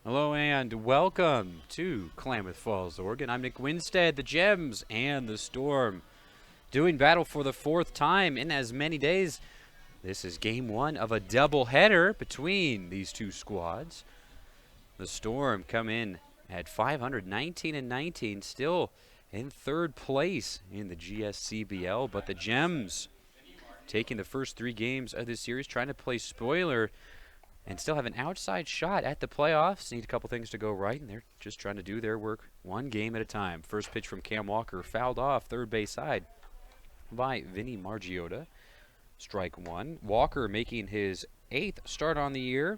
Hello and welcome to Klamath Falls, Oregon. I'm Nick Winstead. The Gems and the Storm doing battle for the fourth time in as many days. This is game one of a doubleheader between these two squads. The Storm come in at 519 and 19, still in third place in the GSCBL, but the Gems taking the first three games of this series, trying to play spoiler and still have an outside shot at the playoffs. Need a couple things to go right, and they're just trying to do their work one game at a time. First pitch from Cam Walker, fouled off third base side by Vinny Margiotta. Strike one. Walker making his 8th start on the year.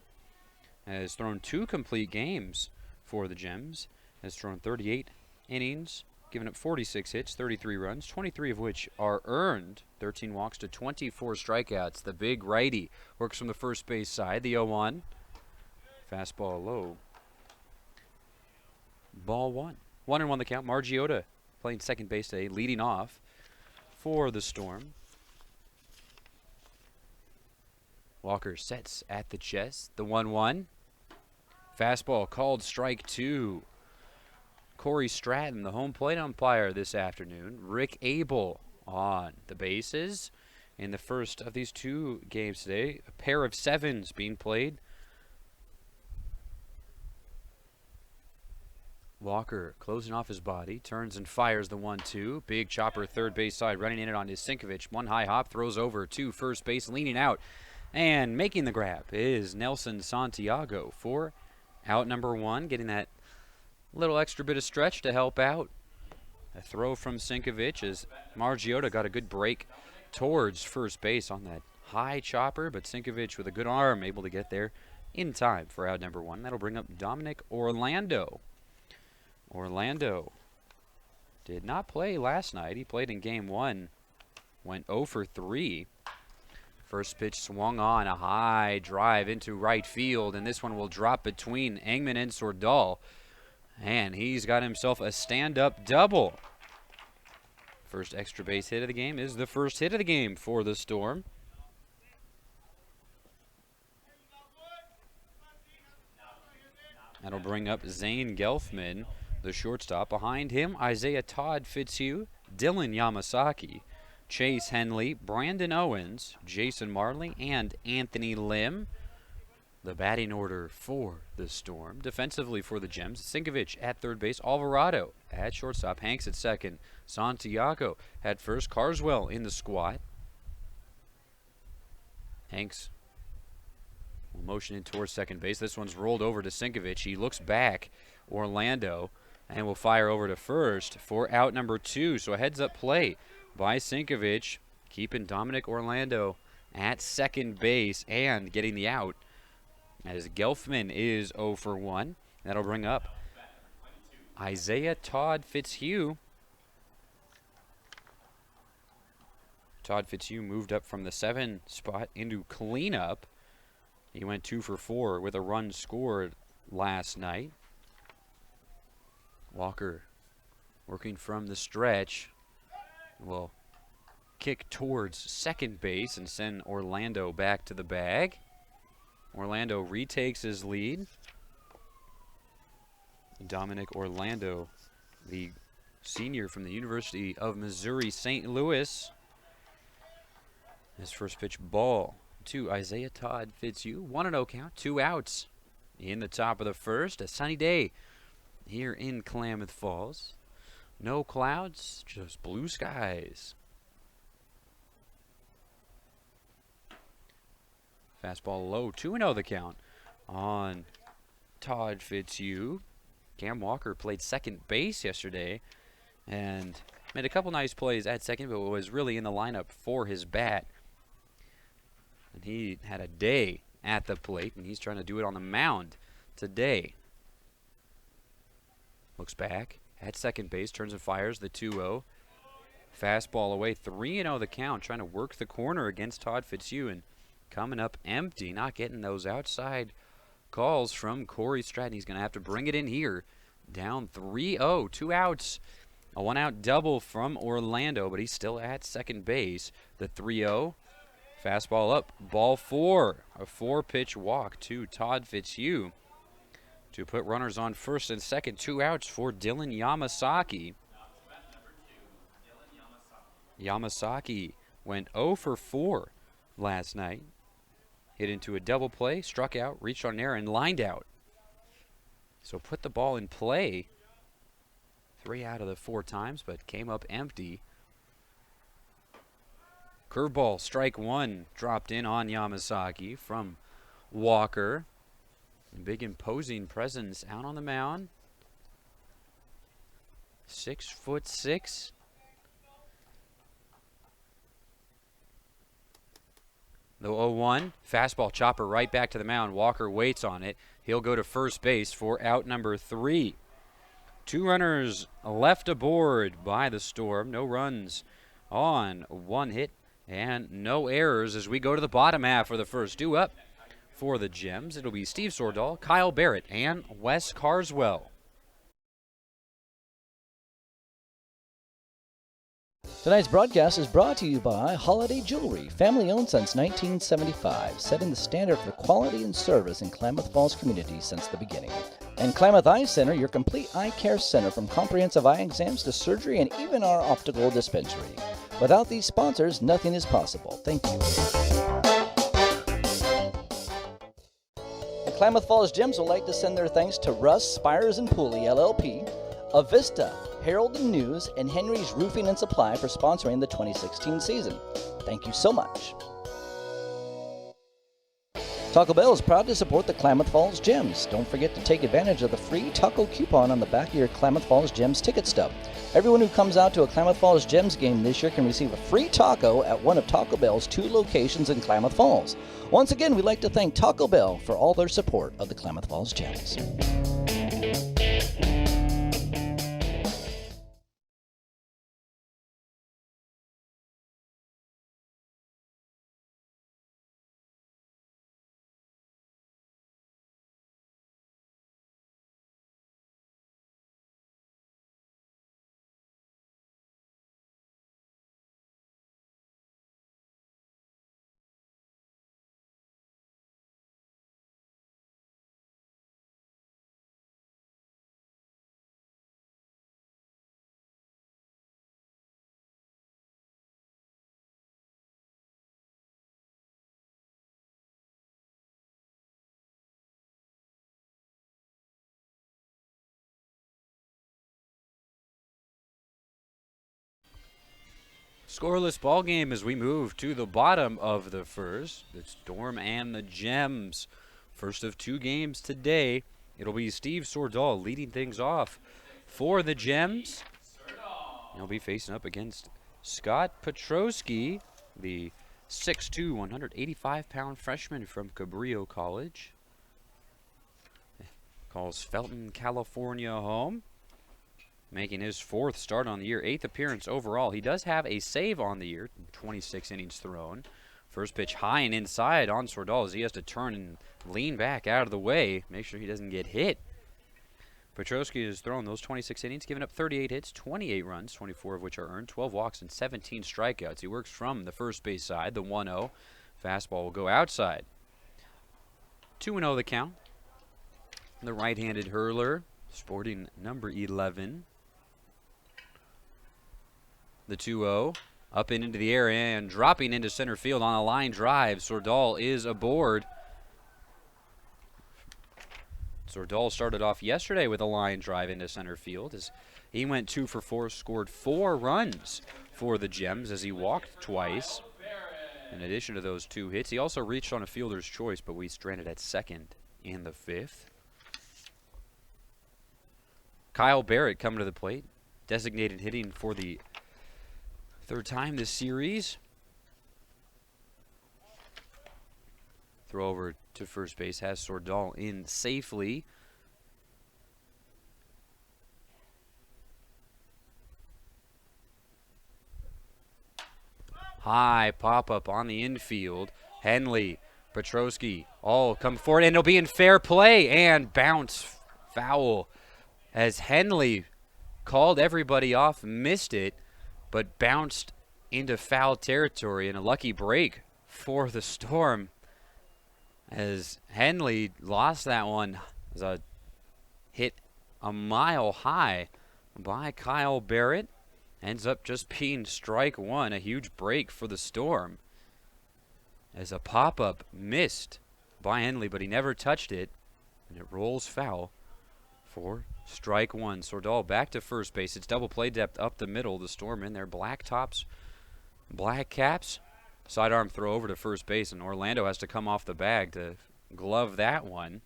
Has thrown 2 complete games for the Gems. Has thrown 38 innings, given up 46 hits, 33 runs, 23 of which are earned. 13 walks to 24 strikeouts. The big righty works from the first base side. The 0-1. Fastball low. Ball 1. 1-1 the count. Margiotta playing second base today, leading off for the Storm. Walker sets at the chest. The 1-1. Fastball called strike 2. Corey Stratton, the home plate umpire this afternoon. Rick Abel on the bases in the first of these 2 games today. A pair of 7s being played. Walker closing off his body, turns and fires the 1-2. Big chopper third base side, running in it on his Sinkovich. One high hop, throws over to first base, leaning out. And making the grab is Nelson Santiago for out number 1, getting that little extra bit of stretch to help out. A throw from Sinkovich as Margiotta got a good break towards first base on that high chopper, but Sinkovich with a good arm able to get there in time for out number 1. That'll bring up Dominic Orlando. Orlando did not play last night. He played in game 1, went 0 for 3. First pitch swung on, a high drive into right field, and this one will drop between Engman and Sordal. And he's got himself a stand-up double. First extra base hit of the game is the first hit of the game for the Storm. That'll bring up Zane Gelfman, the shortstop. Behind him, Isaiah Todd Fitzhugh, Dylan Yamasaki, Chase Henley, Brandon Owens, Jason Marley, and Anthony Lim. The batting order for the Storm. Defensively for the Gems, Sinkovich at third base, Alvarado at shortstop, Hanks at second, Santiago at first, Carswell in the squat. Hanks will motion in towards second base. This one's rolled over to Sinkovich. He looks back, Orlando, and will fire over to first for out number 2. So a heads-up play by Sinkovich, keeping Dominic Orlando at second base and getting the out, as Gelfman is 0 for 1. That'll bring up Isaiah Todd Fitzhugh. Todd Fitzhugh moved up from the 7 spot into cleanup. He went 2 for 4 with a run scored last night. Walker working from the stretch will kick towards second base and send Orlando back to the bag. Orlando retakes his lead. Dominic Orlando, the senior from the University of Missouri St. Louis. His first pitch ball to Isaiah Todd Fitzhugh. 1-0 count, 2 outs in the top of the first. A sunny day here in Klamath Falls. No clouds, just blue skies. Fastball low, 2-0 the count on Todd Fitzhugh. Cam Walker played second base yesterday and made a couple nice plays at second, but was really in the lineup for his bat. And he had a day at the plate, and he's trying to do it on the mound today. Looks back at second base, turns and fires the 2-0. Fastball away, 3-0 the count, trying to work the corner against Todd Fitzhugh, and coming up empty, not getting those outside calls from Corey Stratton. He's going to have to bring it in here. Down 3-0, 2 outs. A 1-out double from Orlando, but he's still at second base. The 3-0. Fastball up, ball 4. A 4-pitch walk to Todd Fitzhugh. to put runners on first and second. 2 outs for Dylan Yamasaki. Yamasaki went 0 for 4 last night. Hit into a double play, struck out, reached on air, and lined out. So put the ball in play 3 out of the 4 times, but came up empty. Curveball, strike 1, dropped in on Yamasaki from Walker. Big imposing presence out on the mound. 6'6". The 0-1, fastball chopper right back to the mound. Walker waits on it. He'll go to first base for out number 3. 2 runners left aboard by the Storm. No runs on 1 hit and no errors as we go to the bottom half for the first. Due up for the Gems, it'll be Steve Sordahl, Kyle Barrett, and Wes Carswell. Tonight's broadcast is brought to you by Holiday Jewelry, family-owned since 1975, setting the standard for quality and service in Klamath Falls community since the beginning. And Klamath Eye Center, your complete eye care center from comprehensive eye exams to surgery and even our optical dispensary. Without these sponsors, nothing is possible. Thank you. The Klamath Falls Gems would like to send their thanks to Russ, Spires and Pooley, LLP, Avista, Herald and News, and Henry's Roofing and Supply for sponsoring the 2016 season. Thank you so much. Taco Bell is proud to support the Klamath Falls Gems. Don't forget to take advantage of the free taco coupon on the back of your Klamath Falls Gems ticket stub. Everyone who comes out to a Klamath Falls Gems game this year can receive a free taco at one of Taco Bell's 2 locations in Klamath Falls. Once again, we'd like to thank Taco Bell for all their support of the Klamath Falls Gems. Scoreless ball game as we move to the bottom of the first. The Storm and the Gems. First of 2 games today. It'll be Steve Sordahl leading things off for the Gems. He'll be facing up against Scott Petrosky, the 6'2", 185-pound freshman from Cabrillo College. Calls Felton, California home. Making his 4th start on the year, 8th appearance overall. He does have a save on the year, 26 innings thrown. First pitch high and inside on Sordahl as he has to turn and lean back out of the way, make sure he doesn't get hit. Petrosky has thrown those 26 innings, giving up 38 hits, 28 runs, 24 of which are earned, 12 walks, and 17 strikeouts. He works from the first base side, the 1-0. Fastball will go outside. 2-0 the count. The right-handed hurler, sporting number 11. The 2-0, up and into the air and dropping into center field on a line drive. Sordahl is aboard. Sordahl started off yesterday with a line drive into center field as he went 2 for 4, scored 4 runs for the Gems as he walked twice. In addition to those 2 hits, he also reached on a fielder's choice, but we stranded at second in the 5th. Kyle Barrett coming to the plate, designated hitting for the 3rd time this series. Throw over to first base has Sordahl in safely. High pop-up on the infield. Henley, Petrosky, all come forward, and it'll be in fair play, and bounce foul as Henley called everybody off, missed it, but bounced into foul territory, and a lucky break for the Storm as Henley lost that one. It was a hit a mile high by Kyle Barrett. Ends up just being strike one, a huge break for the Storm. As a pop-up missed by Henley, but he never touched it. And it rolls foul for strike one. Sordal back to first base. It's double play depth up the middle. The Storm in their black tops, black caps. Sidearm throw over to first base, and Orlando has to come off the bag to glove that one.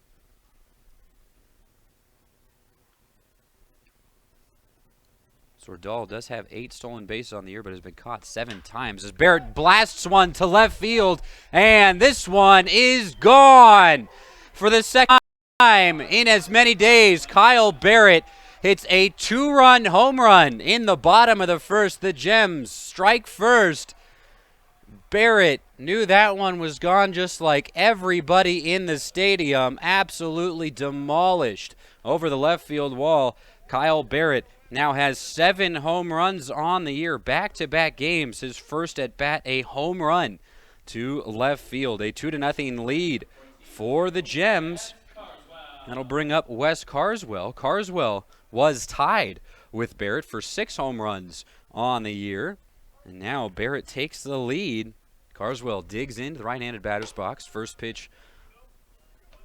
Sordal does have 8 stolen bases on the year, but has been caught 7 times as Barrett blasts one to left field, and this one is gone. For the second time in as many days, Kyle Barrett hits a 2-run home run in the bottom of the first. The Gems strike first. Barrett knew that one was gone, just like everybody in the stadium. Absolutely demolished over the left field wall. Kyle Barrett now has 7 home runs on the year, back-to-back games. His first at bat, a home run to left field. A 2-0 lead for the Gems. That'll bring up Wes Carswell. Carswell was tied with Barrett for 6 home runs on the year. And now Barrett takes the lead. Carswell digs into the right-handed batter's box. First pitch,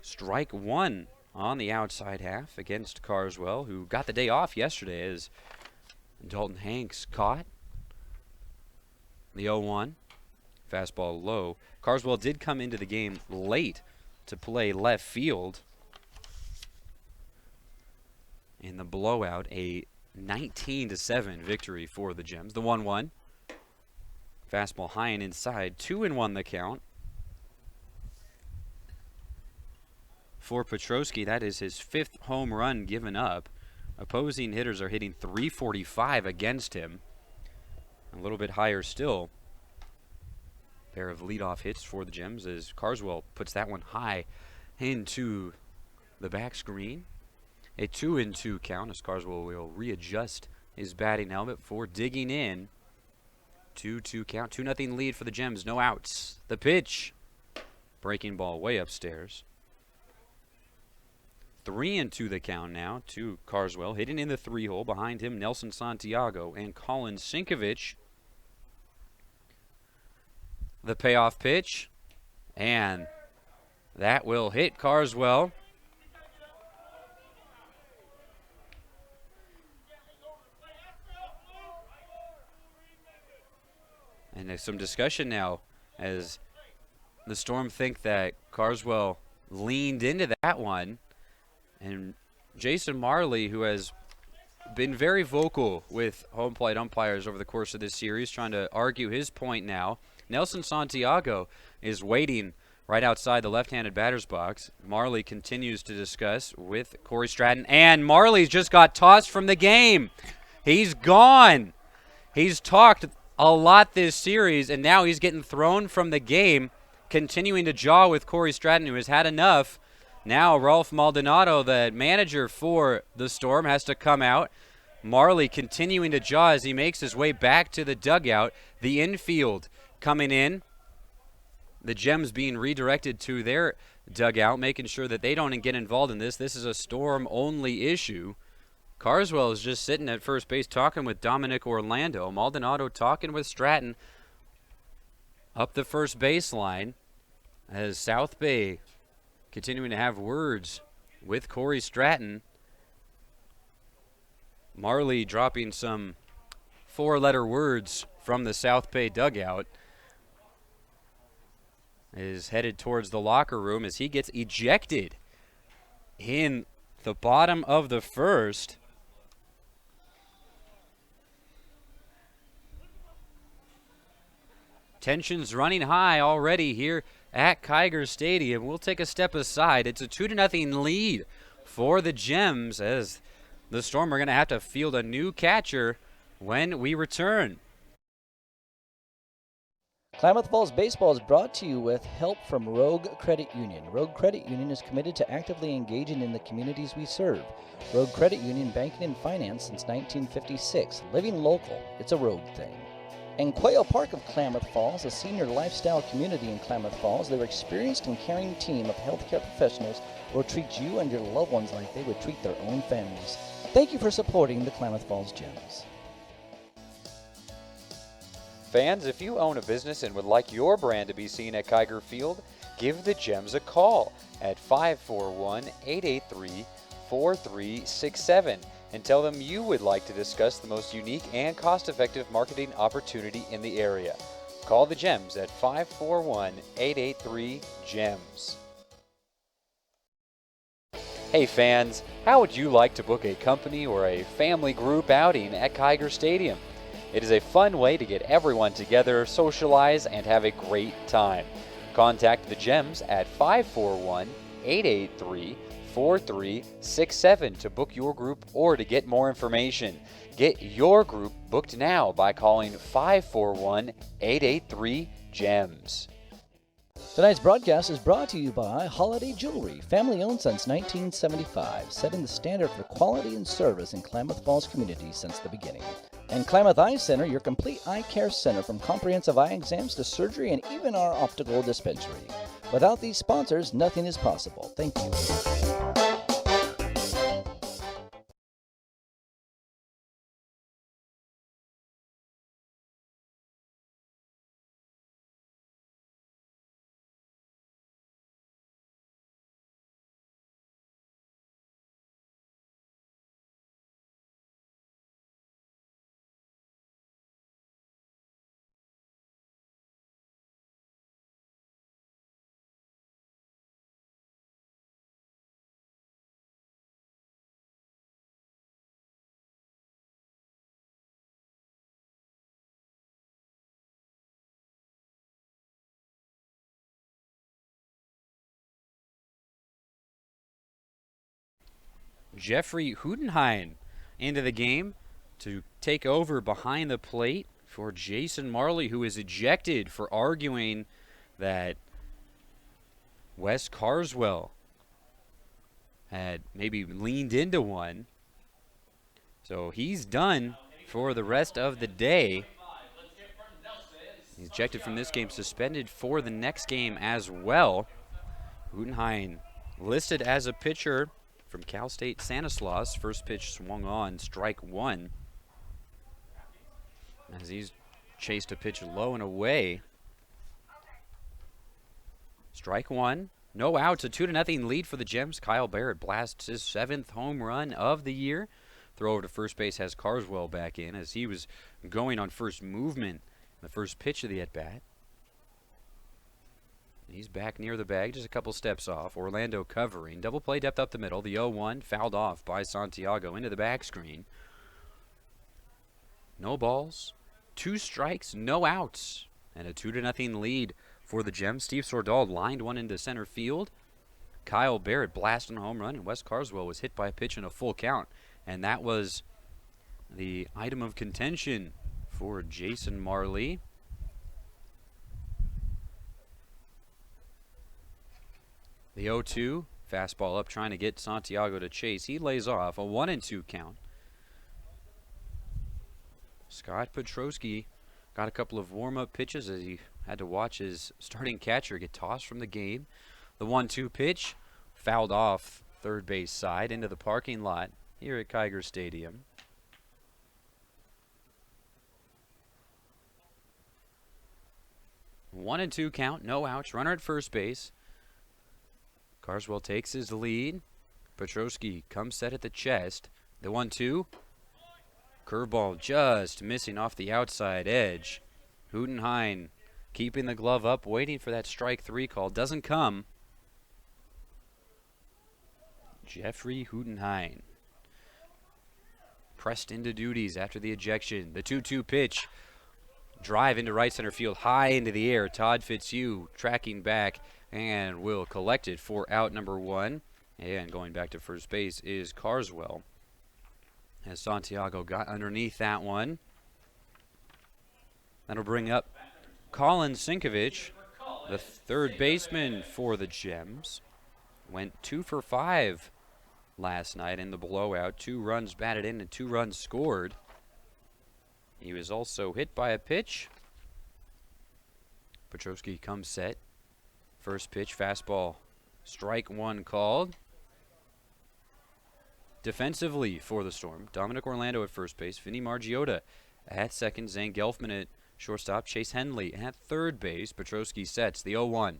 strike one on the outside half against Carswell, who got the day off yesterday as Dalton Hanks caught the 0-1. Fastball low. Carswell did come into the game late to play left field in the blowout, a 19-7 victory for the Gems. The 1-1. Fastball high and inside. 2-1 the count. For Petrosky, that is his 5th home run given up. Opposing hitters are hitting .345 against him. A little bit higher still. Pair of leadoff hits for the Gems as Carswell puts that one high into the back screen. A 2-2 count as Carswell will readjust his batting helmet for digging in. 2-2 count. 2-0 lead for the Gems. No outs. The pitch. Breaking ball way upstairs. 3-2 the count now to Carswell. Hitting in the 3-hole. Behind him, Nelson Santiago and Colin Sinkovich. The payoff pitch. And that will hit Carswell. And there's some discussion now as the Storm think that Carswell leaned into that one. And Jason Marley, who has been very vocal with home plate umpires over the course of this series, trying to argue his point now. Nelson Santiago is waiting right outside the left-handed batter's box. Marley continues to discuss with Corey Stratton, and Marley's just got tossed from the game. He's gone. He's talked a lot this series, and now he's getting thrown from the game, continuing to jaw with Corey Stratton, who has had enough. Now Rolf Maldonado, the manager for the Storm, has to come out. Marley continuing to jaw as he makes his way back to the dugout. The infield coming in. The Gems being redirected to their dugout, making sure that they don't get involved in this. This is a Storm-only issue. Carswell is just sitting at first base talking with Dominic Orlando. Maldonado talking with Stratton up the first baseline as South Bay continuing to have words with Corey Stratton. Marley dropping some 4-letter words from the South Bay dugout. Is headed towards the locker room as he gets ejected in the bottom of the first. Tensions running high already here at Kiger Stadium. We'll take a step aside. It's a 2-0 lead for the Gems as the Storm are going to have to field a new catcher when we return. Klamath Falls Baseball is brought to you with help from Rogue Credit Union. Rogue Credit Union is committed to actively engaging in the communities we serve. Rogue Credit Union, banking and finance since 1956. Living local, it's a Rogue thing. And Quail Park of Klamath Falls, a senior lifestyle community in Klamath Falls, their experienced and caring team of healthcare professionals will treat you and your loved ones like they would treat their own families. Thank you for supporting the Klamath Falls Gems. Fans, if you own a business and would like your brand to be seen at Kiger Field, give the Gems a call at 541-883-4367 and tell them you would like to discuss the most unique and cost-effective marketing opportunity in the area. Call the Gems at 541-883-GEMS. Hey fans, how would you like to book a company or a family group outing at Kiger Stadium? It is a fun way to get everyone together, socialize, and have a great time. Contact the Gems at 541-883-4367 to book your group or to get more information. Get your group booked now by calling 541-883-GEMS. Tonight's broadcast is brought to you by Holiday Jewelry, family owned since 1975, setting the standard for quality and service in Klamath Falls community since the beginning. And Klamath Eye Center, your complete eye care center from comprehensive eye exams to surgery and even our optical dispensary. Without these sponsors, nothing is possible. Thank you. Jeffrey Hudenheim into the game to take over behind the plate for Jason Marley, who is ejected for arguing that Wes Carswell had maybe leaned into one. So he's done for the rest of the day. He's ejected from this game, suspended for the next game as well. Hudenheim listed as a pitcher from Cal State Stanislaus. First pitch swung on, strike one. As he's chased a pitch low and away. Strike one. No outs, a 2-0 lead for the Gems. Kyle Barrett blasts his 7th home run of the year. Throw over to first base has Carswell back in as he was going on first movement, the first pitch of the at-bat. He's back near the bag, just a couple steps off. Orlando covering. Double play depth up the middle. The 0-1 fouled off by Santiago into the back screen. No balls, 2 strikes, no outs, and a 2-0 lead for the Gems. Steve Sordahl lined one into center field. Kyle Barrett blasting a home run, and Wes Carswell was hit by a pitch in a full count. And that was the item of contention for Jason Marley. The 0-2, fastball up, trying to get Santiago to chase. He lays off a 1-2 count. Scott Petrosky got a couple of warm-up pitches as he had to watch his starting catcher get tossed from the game. The 1-2 pitch fouled off third base side into the parking lot here at Kiger Stadium. One and two count, no outs, runner at first base. Carswell takes his lead. Petrosky comes set at the chest. The 1-2. Curveball just missing off the outside edge. Hudenheim keeping the glove up, waiting for that strike 3 call. Doesn't come. Jeffrey Hudenheim pressed into duties after the ejection. The 2-2 pitch. Drive into right center field, high into the air. Todd Fitzhugh tracking back and will collect it for out number 1. And going back to first base is Carswell, as Santiago got underneath that one. That'll bring up Colin Sinkovich, the third baseman for the Gems. Went 2 for 5 last night in the blowout. 2 runs batted in and 2 runs scored. He was also hit by a pitch. Petrosky comes set. First pitch, fastball. Strike one called. Defensively for the Storm, Dominic Orlando at first base, Vinny Margiotta at second, Zane Gelfman at shortstop, Chase Henley at third base. Petrosky sets the 0-1.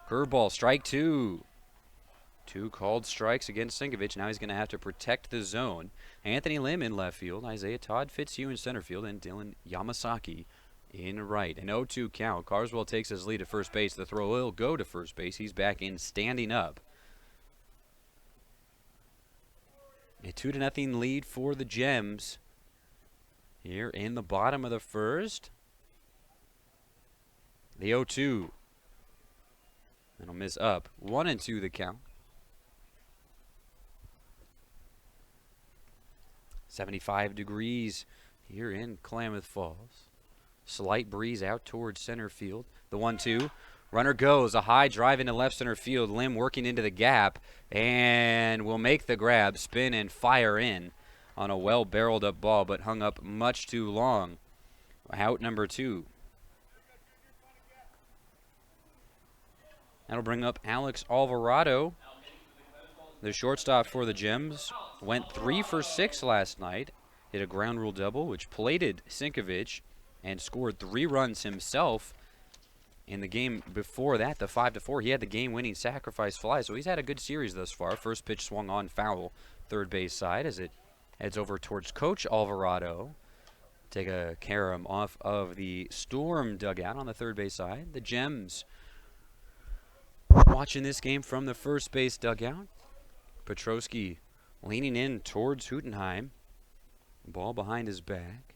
Curveball, strike two. Two called strikes against Sinkovich. Now he's going to have to protect the zone. Anthony Lim in left field, Isaiah Todd Fitzhugh in center field, and Dylan Yamasaki in right. An 0-2 count. Carswell takes his lead at first base. The throw will go to first base. He's back in standing up. A 2-0 lead for the Gems here in the bottom of the first. The 0-2. That'll miss up. 1-2 the count. 75 degrees here in Klamath Falls. Slight breeze out towards center field. The 1-2. Runner goes. A high drive into left center field. Lim working into the gap and will make the grab, spin, and fire in on a well-barreled up ball, but hung up much too long. Out number 2. That'll bring up Alex Alvarado. The shortstop for the Gems went 3 for 6 last night. Hit a ground rule double, which plated Sinkovich, and scored 3 runs himself. In the game before that, the 5-4, he had the game-winning sacrifice fly, so he's had a good series thus far. First pitch swung on foul, third base side, as it heads over towards Coach Alvarado. Take a carom off of the Storm dugout on the third base side. The Gems watching this game from the first base dugout. Petrosky leaning in towards Hootenheim. Ball behind his back.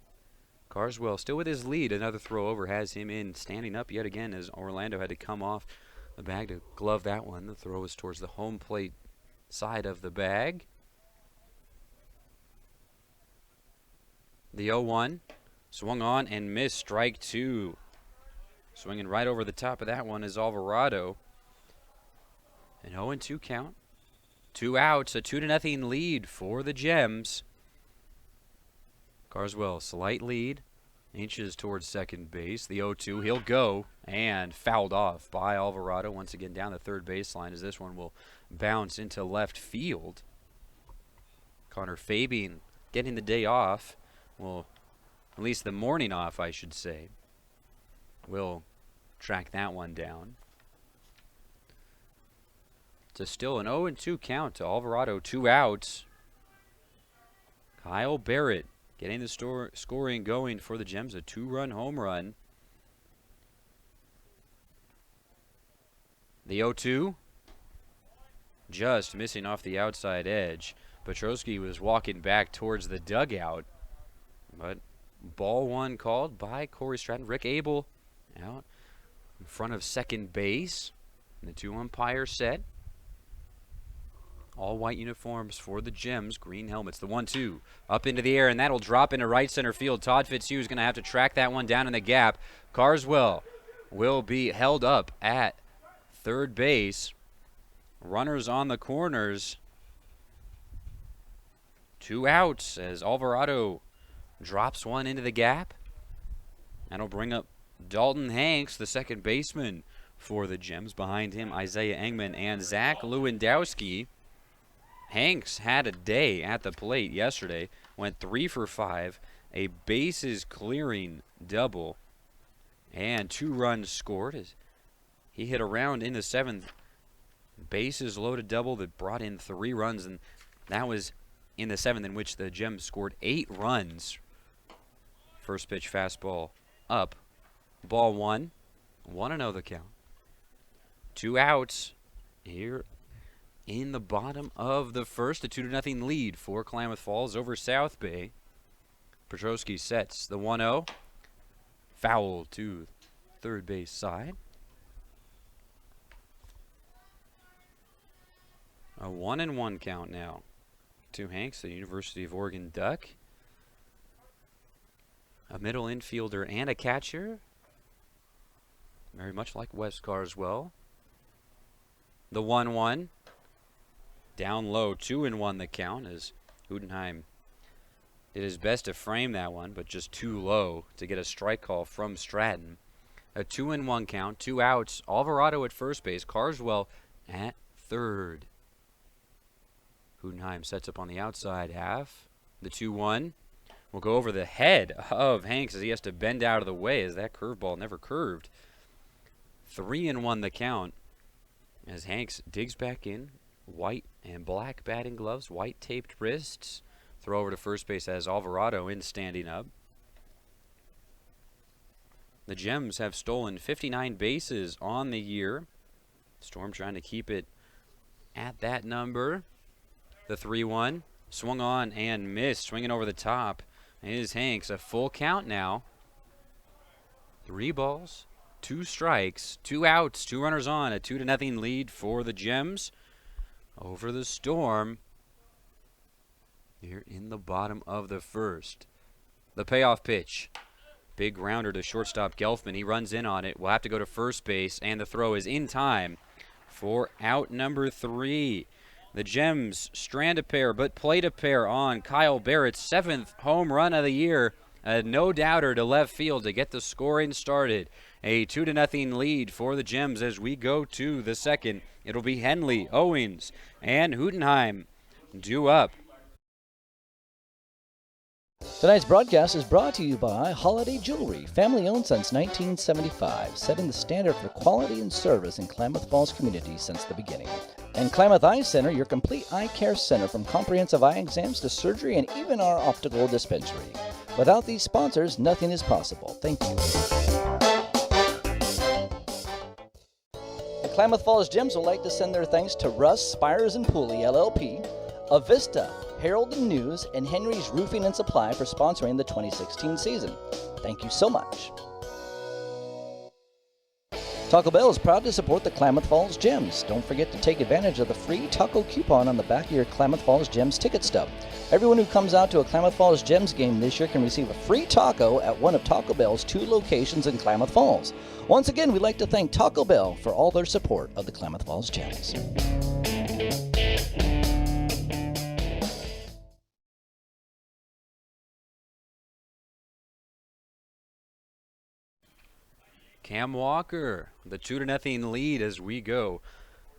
Carswell still with his lead. Another throw over has him in standing up yet again as Orlando had to come off the bag to glove that one. The throw is towards the home plate side of the bag. The 0-1. Swung on and missed. Strike 2. Swinging right over the top of that one is Alvarado. An 0-2 count. 2 outs, a 2-0 lead for the Gems. Carswell, slight lead, inches towards second base. The 0-2, he'll go, and fouled off by Alvarado once again down the third baseline as this one will bounce into left field. Connor Fabian getting the day off, well, at least the morning off, I should say. We'll track that one down. It's still an 0-2 count to Alvarado, 2 outs. Kyle Barrett getting the scoring going for the Gems, a 2-run home run. The 0-2, just missing off the outside edge. Petrosky was walking back towards the dugout, but ball 1 called by Corey Stratton. Rick Abel out in front of second base. And the 2 umpires set. All white uniforms for the Gems, green helmets. The 1-2 up into the air, and that'll drop into right center field. Todd Fitzhugh is going to have to track that one down in the gap. Carswell will be held up at third base. Runners on the corners. 2 outs as Alvarado drops one into the gap. That'll bring up Dalton Hanks, the second baseman for the Gems. Behind him, Isaiah Engman and Zach Lewandowski. Hanks had a day at the plate yesterday, went 3 for 5, a bases clearing double, and 2 runs scored as he hit around in the 7th. Bases loaded double that brought in 3 runs, and that was in the 7th, in which the Gems scored 8 runs. First pitch fastball up, ball 1, 1-0 the count. 2 outs here in the bottom of the first, a 2-0 lead for Klamath Falls over South Bay. Petrosky sets the 1-0. Foul to third base side. A 1-1 count now to Hanks, the University of Oregon Duck. A middle infielder and a catcher. Very much like Wes Carswell. The 1-1. Down low, 2-1 the count as Hootenheim Did his best to frame that one, but just too low to get a strike call from Stratton. A 2-1 count, 2 outs. Alvarado at first base, Carswell at third. Hudenheim sets up on the outside half. The 2-1 will go over the head of Hanks as he has to bend out of the way as that curveball never curved. 3-1 the count as Hanks digs back in. White and black batting gloves, white taped wrists. Throw over to first base as Alvarado in standing up. The Gems have stolen 59 bases on the year. Storm trying to keep it at that number. The 3-1 swung on and missed, swinging over the top is Hanks. A full count now. 3 balls, 2 strikes, 2 outs, 2 runners on. A 2-0 lead for the Gems over the Storm here in the bottom of the first. The payoff pitch. Big grounder to shortstop Gelfman. He runs in on it. Will have to go to first base, and the throw is in time for out number 3. The Gems strand a pair, but plate a pair on Kyle Barrett's 7th home run of the year. A no-doubter to left field to get the scoring started. A 2-0 lead for the Gems as we go to the second. It'll be Henley, Owens, and Hudenheim due up. Tonight's broadcast is brought to you by Holiday Jewelry, family-owned since 1975, setting the standard for quality and service in Klamath Falls community since the beginning. And Klamath Eye Center, your complete eye care center from comprehensive eye exams to surgery and even our optical dispensary. Without these sponsors, nothing is possible. Thank you. The Klamath Falls Gems would like to send their thanks to Russ, Spires and Pooley, LLP, Avista, Herald and News, and Henry's Roofing and Supply for sponsoring the 2016 season. Thank you so much. Taco Bell is proud to support the Klamath Falls Gems. Don't forget to take advantage of the free taco coupon on the back of your Klamath Falls Gems ticket stub. Everyone who comes out to a Klamath Falls Gems game this year can receive a free taco at one of Taco Bell's 2 locations in Klamath Falls. Once again, we'd like to thank Taco Bell for all their support of the Klamath Falls Gems. Cam Walker, the 2-0 lead as we go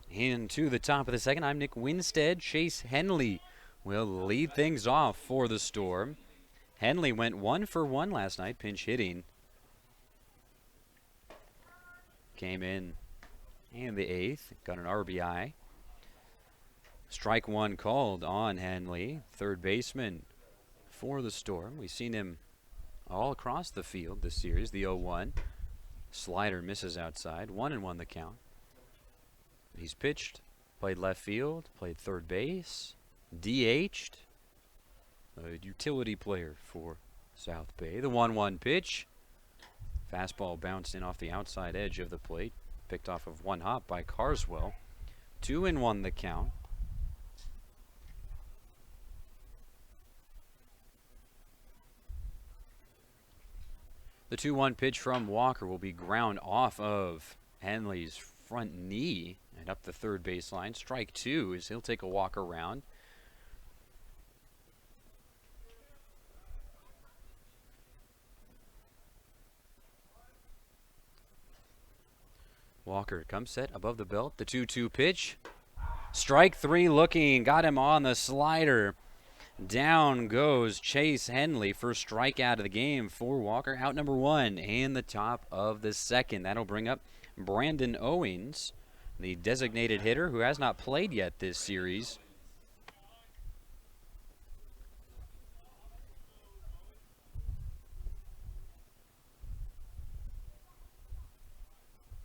into the top of the second. I'm Nick Winstead. Chase Henley will lead things off for the Storm. Henley went 1 for 1 last night, pinch hitting. Came in the 8th, got an RBI. Strike 1 called on Henley, third baseman for the Storm. We've seen him all across the field this series. The 0-1. Slider misses outside. 1-1 the count. He's pitched, played left field, played third base, DH'd. A utility player for South Bay. The 1-1 pitch. Fastball bounced in off the outside edge of the plate. Picked off of 1 hop by Carswell. 2-1 the count. The 2-1 pitch from Walker will be ground off of Henley's front knee and up the third baseline. Strike 2 as he'll take a walk around. Walker comes set above the belt. The 2-2 pitch. Strike 3 looking. Got him on the slider. Down goes Chase Henley. First strikeout of the game for Walker. Out number 1 in the top of the second. That'll bring up Brandon Owens, the designated hitter who has not played yet this series.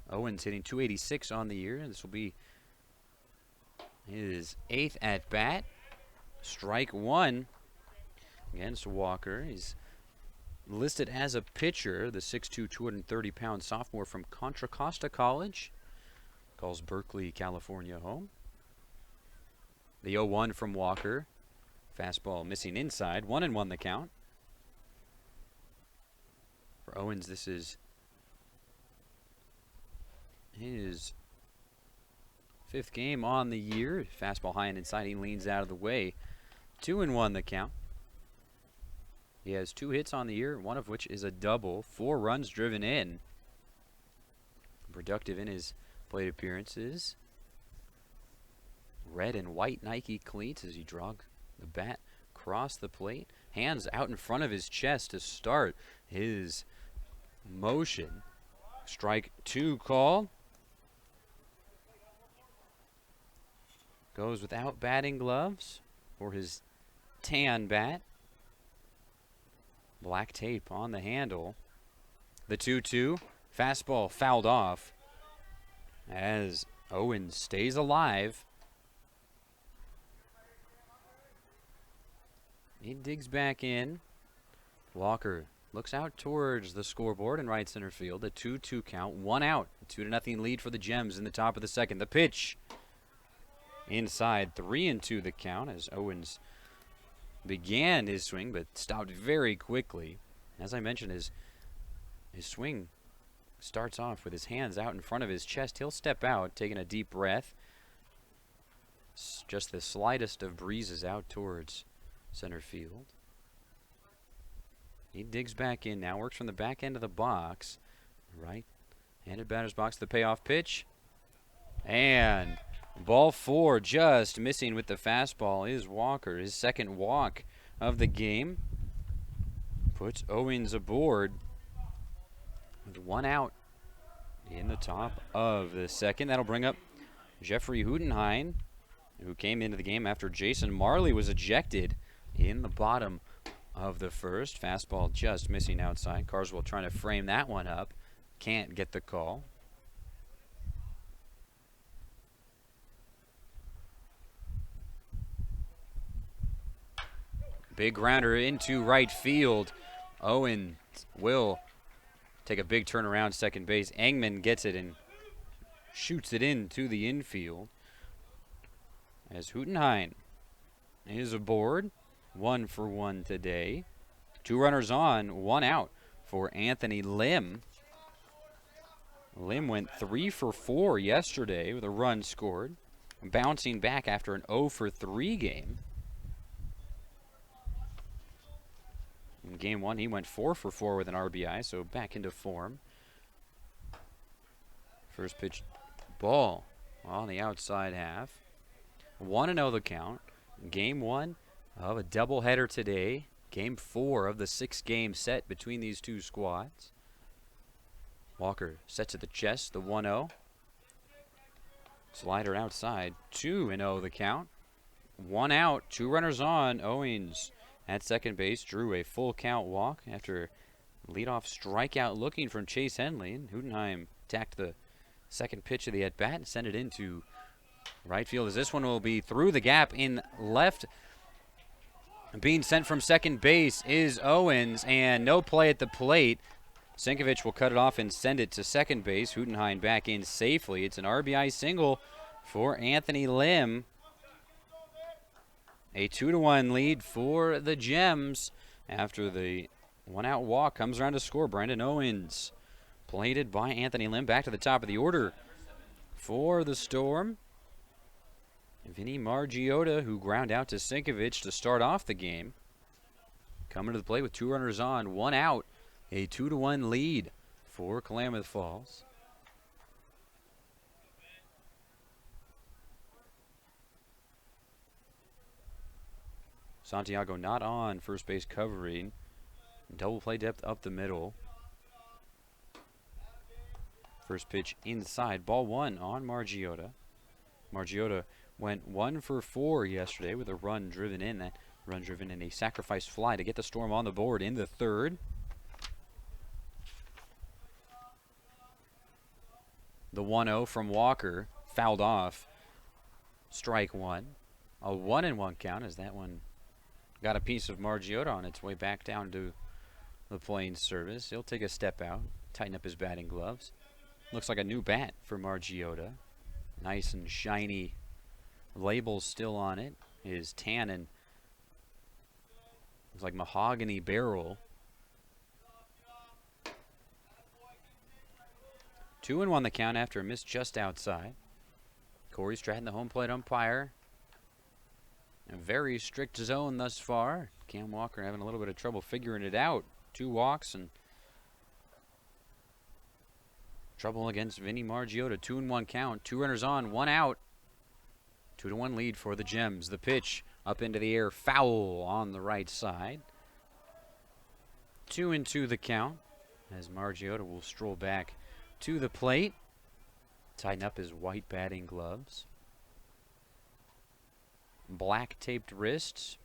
Owens hitting .286 on the year. This will be his 8th at bat. Strike 1 against Walker. He's listed as a pitcher, the 6'2", 230-pound sophomore from Contra Costa College. Calls Berkeley, California home. The 0-1 from Walker. Fastball missing inside. 1-1 the count. For Owens, this is his 5th game on the year. Fastball high and inside. He leans out of the way. 2-1 the count. He has 2 hits on the year, one of which is a double. 4 runs driven in. Productive in his plate appearances. Red and white Nike cleats as he drug the bat across the plate. Hands out in front of his chest to start his motion. Strike 2 call. Goes without batting gloves for his tan bat. Black tape on the handle. The 2-2. Fastball fouled off as Owens stays alive. He digs back in. Walker looks out towards the scoreboard in right center field. A 2-2 count. 1 out. 2-0 lead for the Gems in the top of the second. The pitch inside. 3-2 the count as Owens began his swing but stopped very quickly. As I mentioned, his swing starts off with his hands out in front of his chest. He'll step out, taking a deep breath. It's just the slightest of breezes out towards center field. He digs back in now, works from the back end of the box. Right-handed batter's box, the payoff pitch. And ball 4, just missing with the fastball is Walker. His second walk of the game puts Owens aboard with 1 out in the top of the second. That'll bring up Jeffrey Hudenheim, who came into the game after Jason Marley was ejected in the bottom of the first. Fastball just missing outside. Carswell trying to frame that one up. Can't get the call. Big grounder into right field. Owens will take a big turn around second base. Engman gets it and shoots it into the infield. As Hudenheim is aboard. 1 for 1 today. 2 runners on, 1 out for Anthony Lim. Lim went 3 for 4 yesterday with a run scored. Bouncing back after an 0 for 3 game. In game 1, he went 4 for 4 with an RBI, so back into form. First pitch, ball on the outside half. 1-0 the count. Game 1 of a doubleheader today. Game 4 of the 6-game set between these two squads. Walker sets at the chest, the 1-0. Slider outside, 2-0 the count. 1 out, 2 runners on. Owens at second base drew a full count walk after leadoff strikeout looking from Chase Henley. And Hudenheim attacked the second pitch of the at-bat and sent it into right field, as this one will be through the gap in left. Being sent from second base is Owens, and no play at the plate. Sinkovich will cut it off and send it to second base. Hudenheim back in safely. It's an RBI single for Anthony Lim. A 2-1 lead for the Gems after the 1-out walk comes around to score. Brandon Owens plated by Anthony Lim. Back to the top of the order for the Storm. Vinny Margiotta, who ground out to Sinkovich to start off the game. Coming to the plate with 2 runners on, 1 out. A 2-1 lead for Klamath Falls. Santiago not on first base covering. Double play depth up the middle. First pitch inside. Ball 1 on Margiotta. Margiotta went 1 for 4 yesterday with a run driven in. That run driven in a sacrifice fly to get the Storm on the board in the third. The 1-0 from Walker fouled off. Strike 1. A 1-1 count as that one got a piece of Margiotta on its way back down to the Plains service. He'll take a step out, tighten up his batting gloves. Looks like a new bat for Margiotta. Nice and shiny labels still on it. His tan and looks like mahogany barrel. 2-1 the count after a miss just outside. Corey Stratton, the home plate umpire. A very strict zone thus far. Cam Walker having a little bit of trouble figuring it out. 2 walks and trouble against Vinny Margiotta. 2-1 count. 2 runners on, 1 out. 2-1 lead for the Gems. The pitch up into the air, foul on the right side. 2-2 the count as Margiotta will stroll back to the plate. Tighten up his white batting gloves. Black taped wrists.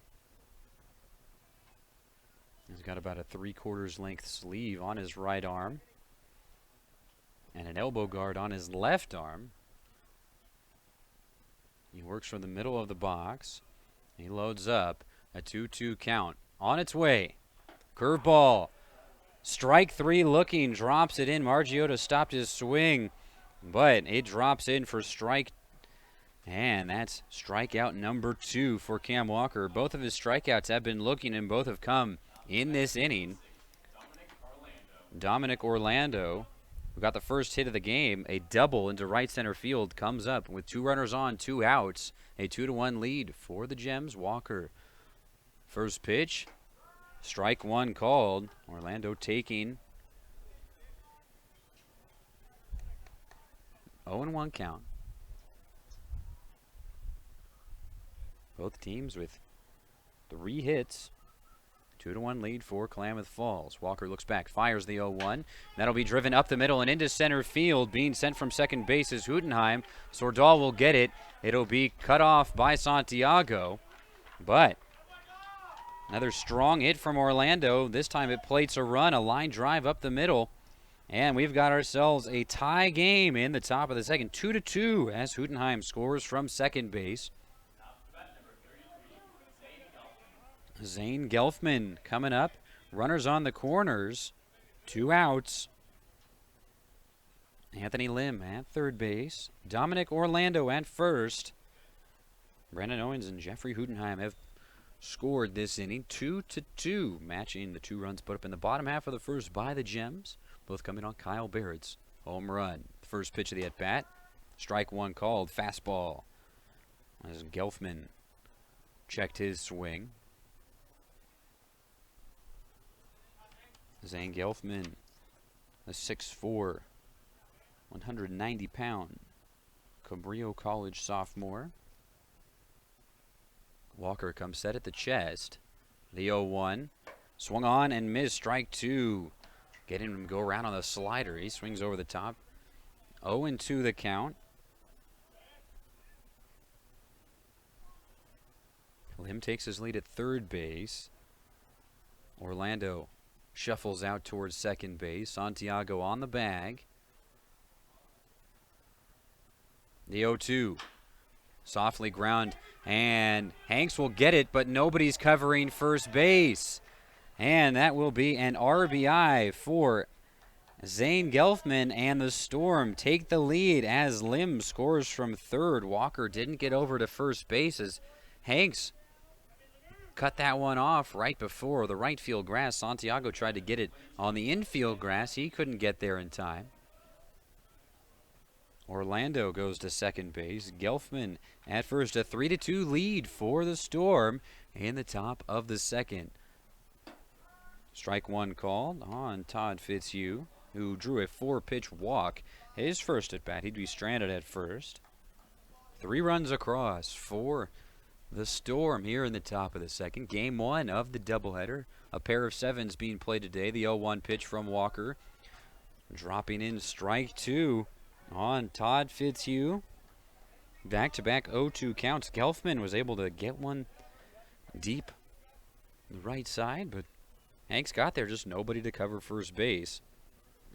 He's got about a 3/4 length sleeve on his right arm. And an elbow guard on his left arm. He works from the middle of the box. He loads up. A 2-2 count. On its way. Curveball. Strike 3 looking. Drops it in. Margiotta stopped his swing. But it drops in for strike. And that's strikeout number 2 for Cam Walker. Both of his strikeouts have been looking and both have come in this inning. Dominic Orlando, who got the first hit of the game, a double into right center field, comes up with 2 runners on, 2 outs. A 2-1 lead for the Gems. Walker. First pitch. Strike 1 called. Orlando taking 0-1 count. Both teams with 3 hits. 2-1 lead for Klamath Falls. Walker looks back, fires the 0-1. That'll be driven up the middle and into center field. Being sent from second base is Hootenheim. Sordahl will get it. It'll be cut off by Santiago. But another strong hit from Orlando. This time it plates a run, a line drive up the middle. And we've got ourselves a tie game in the top of the second. 2-2 as Hootenheim scores from second base. Zane Gelfman coming up. Runners on the corners. 2 outs. Anthony Lim at third base. Dominic Orlando at first. Brandon Owens and Jeffrey Hootenheim have scored this inning. 2-2, matching the 2 runs put up in the bottom half of the first by the Gems. Both coming on Kyle Barrett's home run. First pitch of the at-bat. Strike 1 called. Fastball. As Gelfman checked his swing. Zane Gelfman, a 6'4", 190-pound Cabrillo College sophomore. Walker comes set at the chest. The 0-1. Swung on and missed. Strike 2. Getting him to go around on the slider. He swings over the top. 0-2 the count. Lim takes his lead at third base. Orlando shuffles out towards second base. Santiago on the bag. The 0-2. Softly ground, and Hanks will get it, but nobody's covering first base. And that will be an RBI for Zane Gelfman, and the Storm take the lead as Lim scores from third. Walker didn't get over to first base as Hanks cut that one off right before the right field grass. Santiago tried to get it on the infield grass. He couldn't get there in time. Orlando goes to second base. Gelfman at first. A 3-2 lead for the Storm in the top of the second. Strike 1 called on Todd Fitzhugh, who drew a 4-pitch walk. His first at bat, he'd be stranded at first. 3 runs across for the Storm here in the top of the second. Game 1 of the doubleheader. A pair of 7s being played today. The 0-1 pitch from Walker. Dropping in strike 2 on Todd Fitzhugh. Back-to-back 0-2 counts. Gelfman was able to get one deep the right side, but Hanks got there, just nobody to cover first base.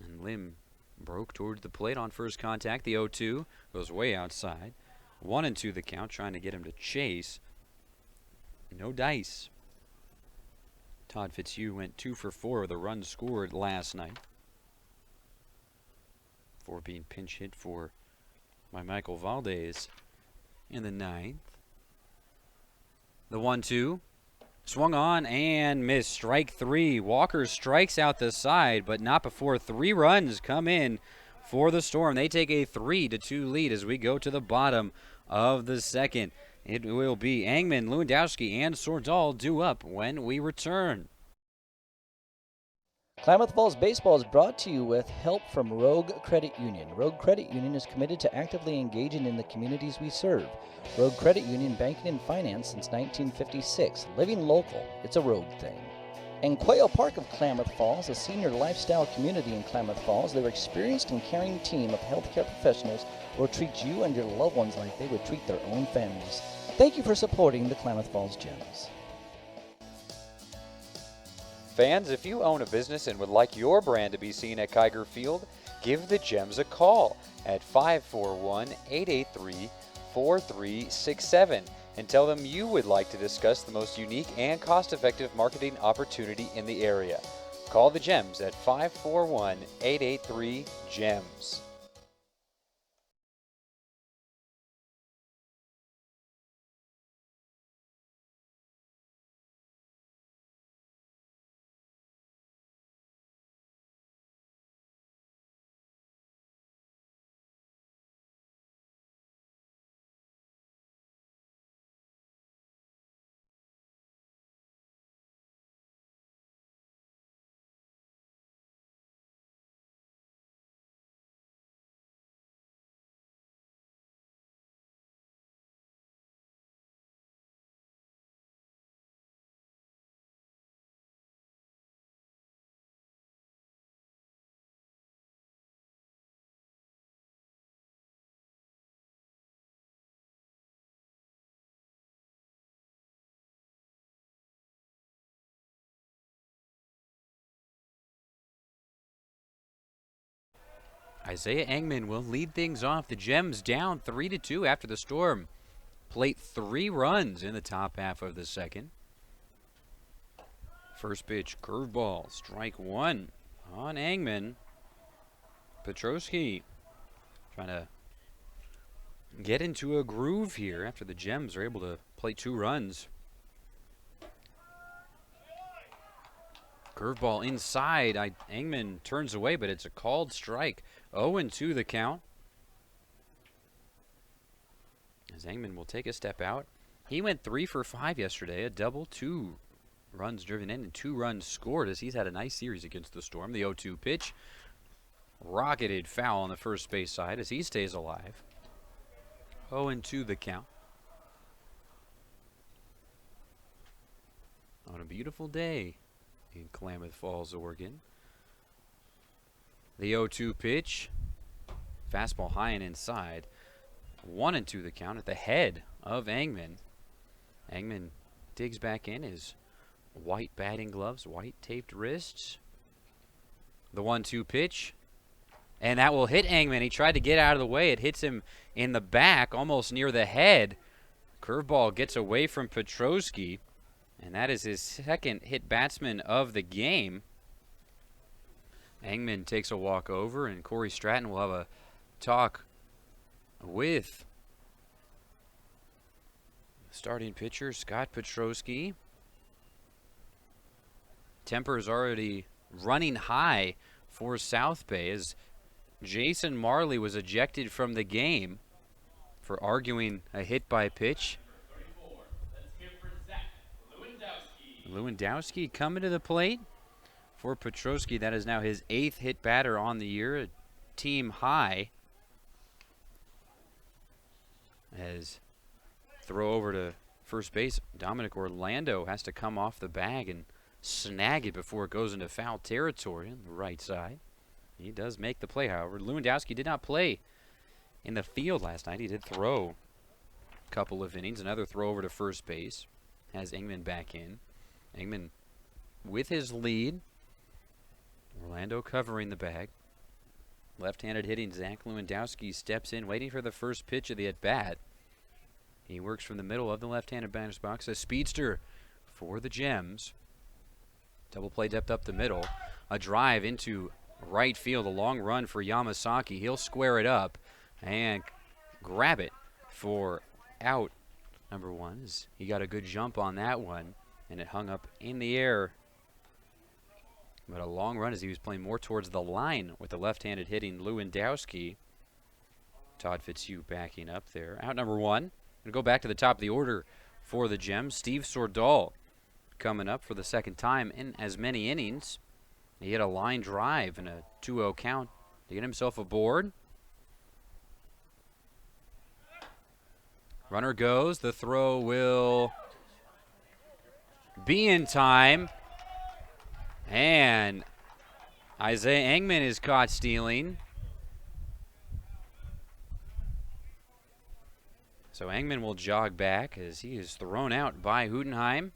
And Lim broke towards the plate on first contact. The 0-2 goes way outside. 1-2 the count, trying to get him to chase. No dice. Todd Fitzhugh went 2 for 4 with a run scored last night. 4 being pinch hit for by Michael Valdez in the 9th. The 1-2. Swung on and missed. Strike 3. Walker strikes out the side, but not before 3 runs come in for the Storm. They take a 3-2 lead as we go to the bottom of the second. It will be Angman, Lewandowski, and Sordal due up when we return. Klamath Falls Baseball is brought to you with help from Rogue Credit Union. Rogue Credit Union is committed to actively engaging in the communities we serve. Rogue Credit Union, banking and finance since 1956. Living local, it's a Rogue thing. And Quail Park of Klamath Falls, a senior lifestyle community in Klamath Falls, their experienced and caring team of healthcare professionals will treat you and your loved ones like they would treat their own families. Thank you for supporting the Klamath Falls Gems. Fans, if you own a business and would like your brand to be seen at Kiger Field, give the Gems a call at 541-883-4367 and tell them you would like to discuss the most unique and cost-effective marketing opportunity in the area. Call the Gems at 541-883-GEMS. Isaiah Engman will lead things off. The Gems down 3-2 after the Storm plate 3 runs in the top half of the second. First pitch, curveball, strike 1 on Engman. Petrosky trying to get into a groove here after the Gems are able to play 2 runs. Curveball inside. Engman turns away, but it's a called strike. 0-2 the count. As Engman will take a step out. He went 3 for 5 yesterday. A double, 2 runs driven in, and 2 runs scored as he's had a nice series against the Storm. The 0-2 pitch. Rocketed foul on the first base side as he stays alive. 0-2 the count. On a beautiful day in Klamath Falls, Oregon. The 0-2 pitch. Fastball high and inside. 1-2 the count at the head of Engman. Engman digs back in his white batting gloves, white taped wrists. The 1-2 pitch. And that will hit Engman. He tried to get out of the way. It hits him in the back, almost near the head. Curveball gets away from Petrosky. And that is his second hit batsman of the game. Engman takes a walk over, and Corey Stratton will have a talk with starting pitcher Scott Petrosky. Temper is already running high for South Bay as Jason Marley was ejected from the game for arguing a hit by pitch. Lewandowski coming to the plate for Petrosky. That is now his 8th hit batter on the year, a team high. As throw over to first base, Dominic Orlando has to come off the bag and snag it before it goes into foul territory on the right side. He does make the play, however. Lewandowski did not play in the field last night. He did throw a couple of innings. Another throw over to first base. Has Engman back in. Engman with his lead. Orlando covering the bag. Left-handed hitting Zach Lewandowski steps in, waiting for the first pitch of the at-bat. He works from the middle of the left-handed batter's box. A speedster for the Gems. Double play depth up the middle. A drive into right field. A long run for Yamasaki. He'll square it up and grab it for out number 1. He got a good jump on that one, and it hung up in the air. But a long run as he was playing more towards the line with the left-handed hitting Lewandowski. Todd Fitzhugh backing up there. Out number 1. Gonna go back to the top of the order for the Gems. Steve Sordahl coming up for the second time in as many innings. He hit a line drive and a 2-0 count to get himself aboard. Runner goes. The throw will be in time. And Isaiah Engman is caught stealing. So Engman will jog back as he is thrown out by Hootenheim.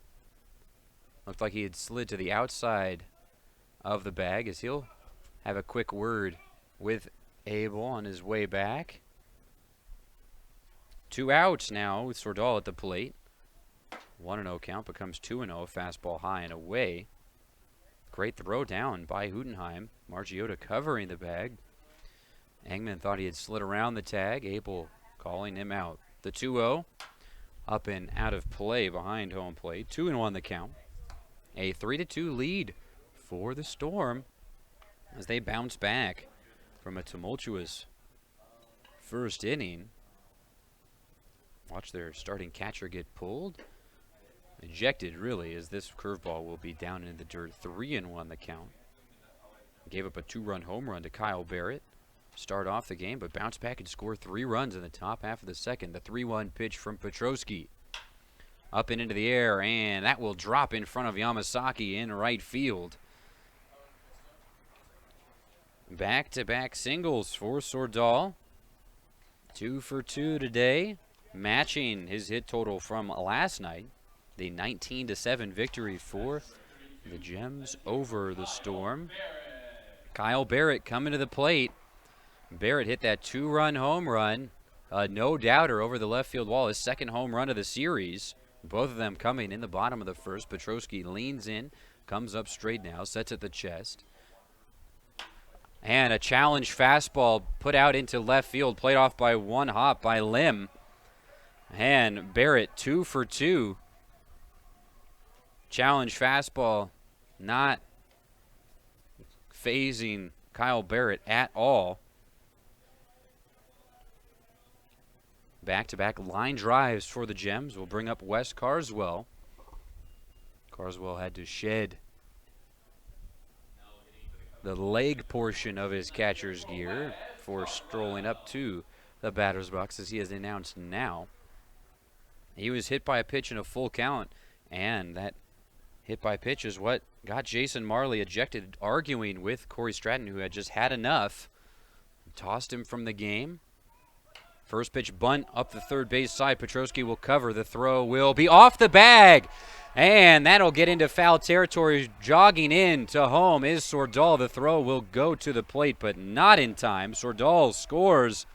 Looked like he had slid to the outside of the bag as he'll have a quick word with Abel on his way back. 2 outs now with Sordahl at the plate. 1-0 count becomes 2-0. Fastball high and away. Great throw down by Hootenheim. Margiotta covering the bag. Engman thought he had slid around the tag. Abel calling him out. The 2-0 up and out of play behind home plate. 2-1 the count. A 3-2 lead for the Storm as they bounce back from a tumultuous first inning. Watch their starting catcher get pulled. Ejected, really, as this curveball will be down in the dirt. 3-1 the count. Gave up a 2-run home run to Kyle Barrett. Start off the game, but bounce back and score 3 runs in the top half of the second. The 3-1 pitch from Petrosky. Up and into the air, and that will drop in front of Yamasaki in right field. Back-to-back singles for Sordahl. 2 for 2 today, matching his hit total from last night. The 19-7 victory for the Gems over the Storm. Kyle Barrett coming to the plate. Barrett hit that 2-run home run, no-doubter over the left field wall, his second home run of the series. Both of them coming in the bottom of the first. Petrosky leans in, comes up straight now, sets at the chest. And a challenge fastball put out into left field, played off by one hop by Lim. And Barrett 2 for 2. Challenge fastball not phasing Kyle Barrett at all. Back-to-back line drives for the Gems will bring up Wes Carswell. Carswell had to shed the leg portion of his catcher's gear for strolling up to the batter's box, as he has announced now. He was hit by a pitch in a full count, and that hit by pitch is what got Jason Marley ejected, arguing with Corey Stratton, who had just had enough. Tossed him from the game. First pitch bunt up the third base side. Petrosky will cover. The throw will be off the bag. And that'll get into foul territory. Jogging in to home is Sordahl. The throw will go to the plate, but not in time. Sordahl scores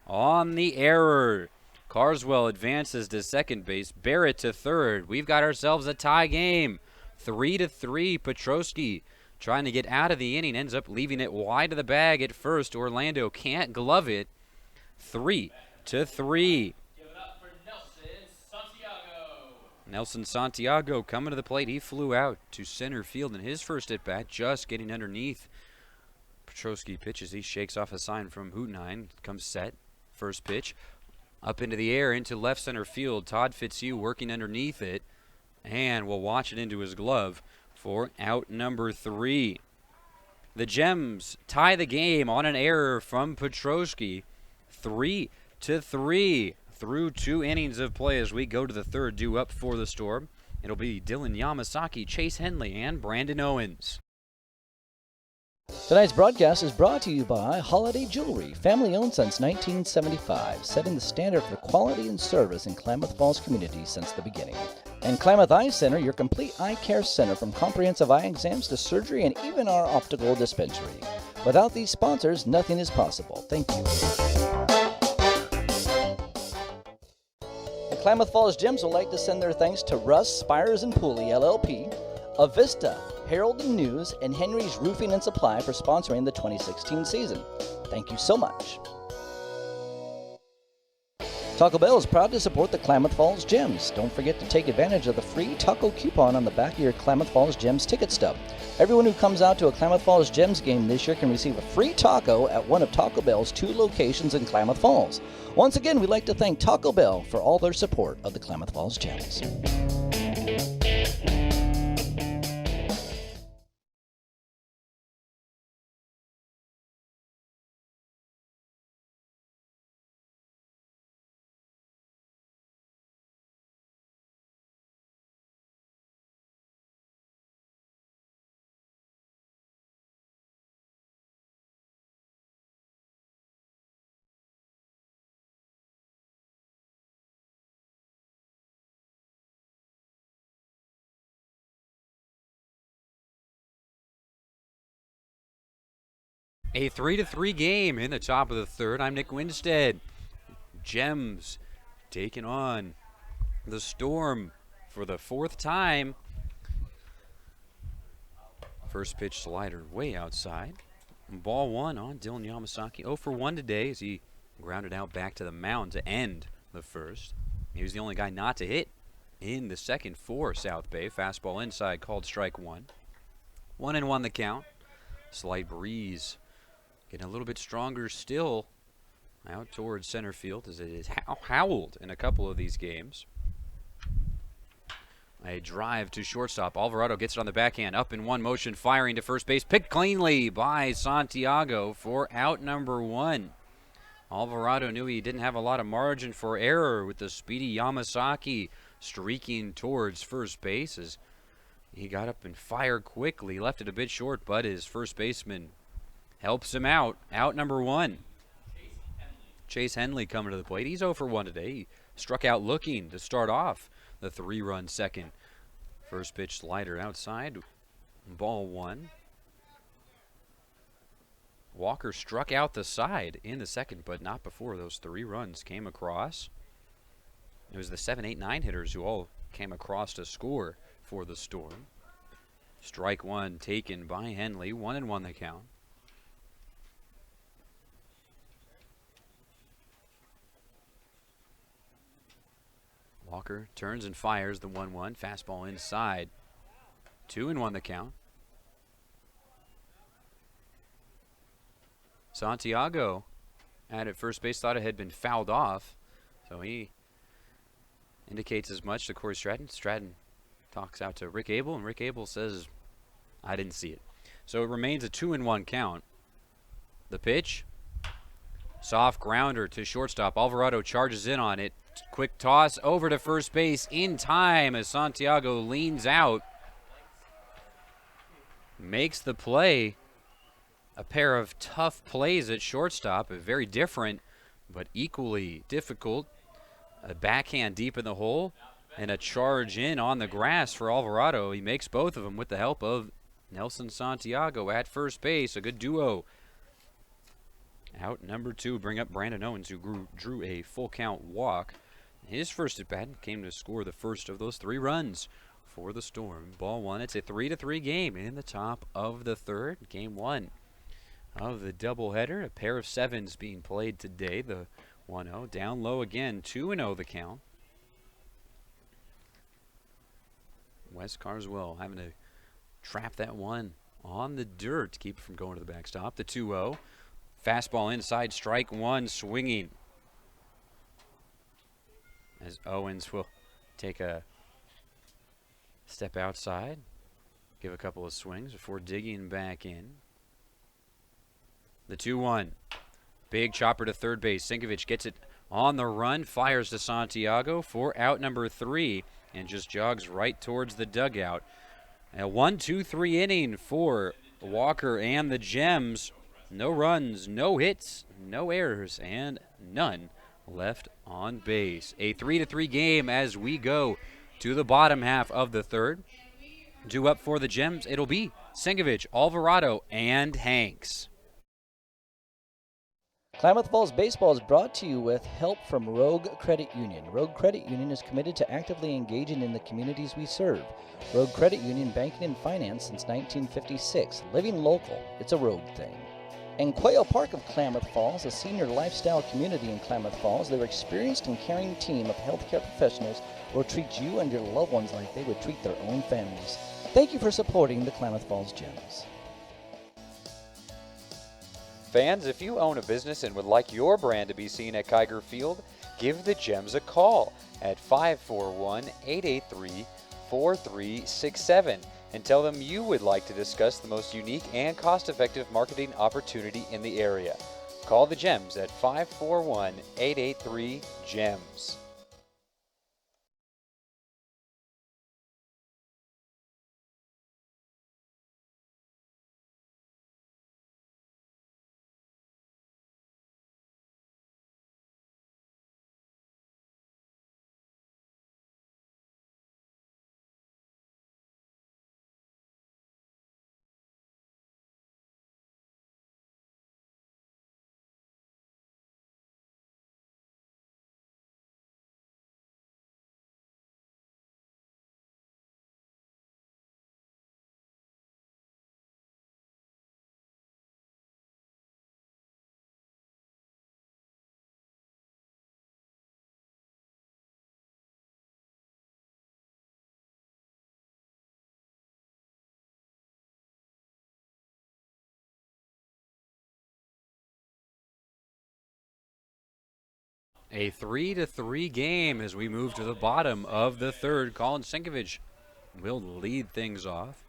on the error. Carswell advances to second base. Barrett to third. We've got ourselves a tie game. 3-3. Petrosky trying to get out of the inning. Ends up leaving it wide of the bag at first. Orlando can't glove it. 3-3. Nelson Santiago coming to the plate. He flew out to center field in his first at bat, just getting underneath. Petrosky pitches. He shakes off a sign from Hootenheim. Comes set. First pitch. Up into the air, into left center field. Todd Fitzhugh working underneath it. And will watch it into his glove for out number 3. The Gems tie the game on an error from Petrosky. 3-3 through 2 innings of play as we go to the third. Due up for the Storm, it'll be Dylan Yamasaki, Chase Henley, and Brandon Owens. Tonight's broadcast is brought to you by Holiday Jewelry, family owned since 1975, setting the standard for quality and service in Klamath Falls community since the beginning. And Klamath Eye Center, your complete eye care center, from comprehensive eye exams to surgery and even our optical dispensary. Without these sponsors, nothing is possible. Thank you. The Klamath Falls Gems would like to send their thanks to Russ, Spires & Pooley, LLP, Avista, Herald and News, and Henry's Roofing and Supply for sponsoring the 2016 season. Thank you so much. Taco Bell is proud to support the Klamath Falls Gems. Don't forget to take advantage of the free taco coupon on the back of your Klamath Falls Gems ticket stub. Everyone who comes out to a Klamath Falls Gems game this year can receive a free taco at one of Taco Bell's 2 locations in Klamath Falls. Once again, we'd like to thank Taco Bell for all their support of the Klamath Falls Gems. A 3-3 game in the top of the third. I'm Nick Winstead. Gems taking on the Storm for the 4th time. First pitch slider way outside. Ball 1 on Dylan Yamasaki. 0 for 1 today as he grounded out back to the mound to end the first. He was the only guy not to hit in the second for South Bay. Fastball inside, called strike 1. 1-1 the count. Slight breeze. Getting a little bit stronger still out towards center field as it is howled in a couple of these games. A drive to shortstop. Alvarado gets it on the backhand. Up in one motion, firing to first base. Picked cleanly by Santiago for out number 1. Alvarado knew he didn't have a lot of margin for error with the speedy Yamasaki streaking towards first base as he got up and fired quickly. Left it a bit short, but his first baseman helps him out. Out number 1. Chase Henley coming to the plate. He's 0 for 1 today. He struck out looking to start off the 3-run second. First pitch slider outside. Ball 1. Walker struck out the side in the second, but not before those 3 runs came across. It was the 7, 8, 9 hitters who all came across to score for the Storm. Strike 1 taken by Henley. 1-1 the count. Walker turns and fires the 1-1. Fastball inside. 2-1 the count. Santiago at first base thought it had been fouled off, so he indicates as much to Corey Stratton. Stratton talks out to Rick Abel, and Rick Abel says, I didn't see it. So it remains a 2-1 count. The pitch. Soft grounder to shortstop. Alvarado charges in on it. Quick toss over to first base in time as Santiago leans out. Makes the play. A pair of tough plays at shortstop. Very different, but equally difficult. A backhand deep in the hole and a charge in on the grass for Alvarado. He makes both of them with the help of Nelson Santiago at first base. A good duo. Out number 2, bring up Brandon Owens, who drew a full count walk. His first at bat came to score the first of those 3 runs for the Storm. Ball 1. It's a 3-3 game in the top of the third. Game 1 of the doubleheader. A pair of 7s being played today. The 1-0 down low again. 2-0 the count. Wes Carswell having to trap that one on the dirt to keep it from going to the backstop. The 2-0. Fastball inside, strike 1, swinging. As Owens will take a step outside, give a couple of swings before digging back in. The 2-1. Big chopper to third base. Sinkovich gets it on the run, fires to Santiago for out number 3, and just jogs right towards the dugout. A 1-2-3 inning for Walker and the Gems. No runs, no hits, no errors, and none left on base. A 3-3 game as we go to the bottom half of the third. Due up for the Gems, it'll be Sinkovich, Alvarado, and Hanks. Klamath Falls Baseball is brought to you with help from Rogue Credit Union. Rogue Credit Union is committed to actively engaging in the communities we serve. Rogue Credit Union banking and finance since 1956. Living local, it's a Rogue thing. In Quail Park of Klamath Falls, a senior lifestyle community in Klamath Falls, their experienced and caring team of healthcare professionals will treat you and your loved ones like they would treat their own families. Thank you for supporting the Klamath Falls Gems. Fans, if you own a business and would like your brand to be seen at Kiger Field, give the Gems a call at 541-883-4367 and tell them you would like to discuss the most unique and cost-effective marketing opportunity in the area. Call the Gems at 541-883-GEMS. A 3-3 game as we move to the bottom of the third. Colin Sinkovich will lead things off.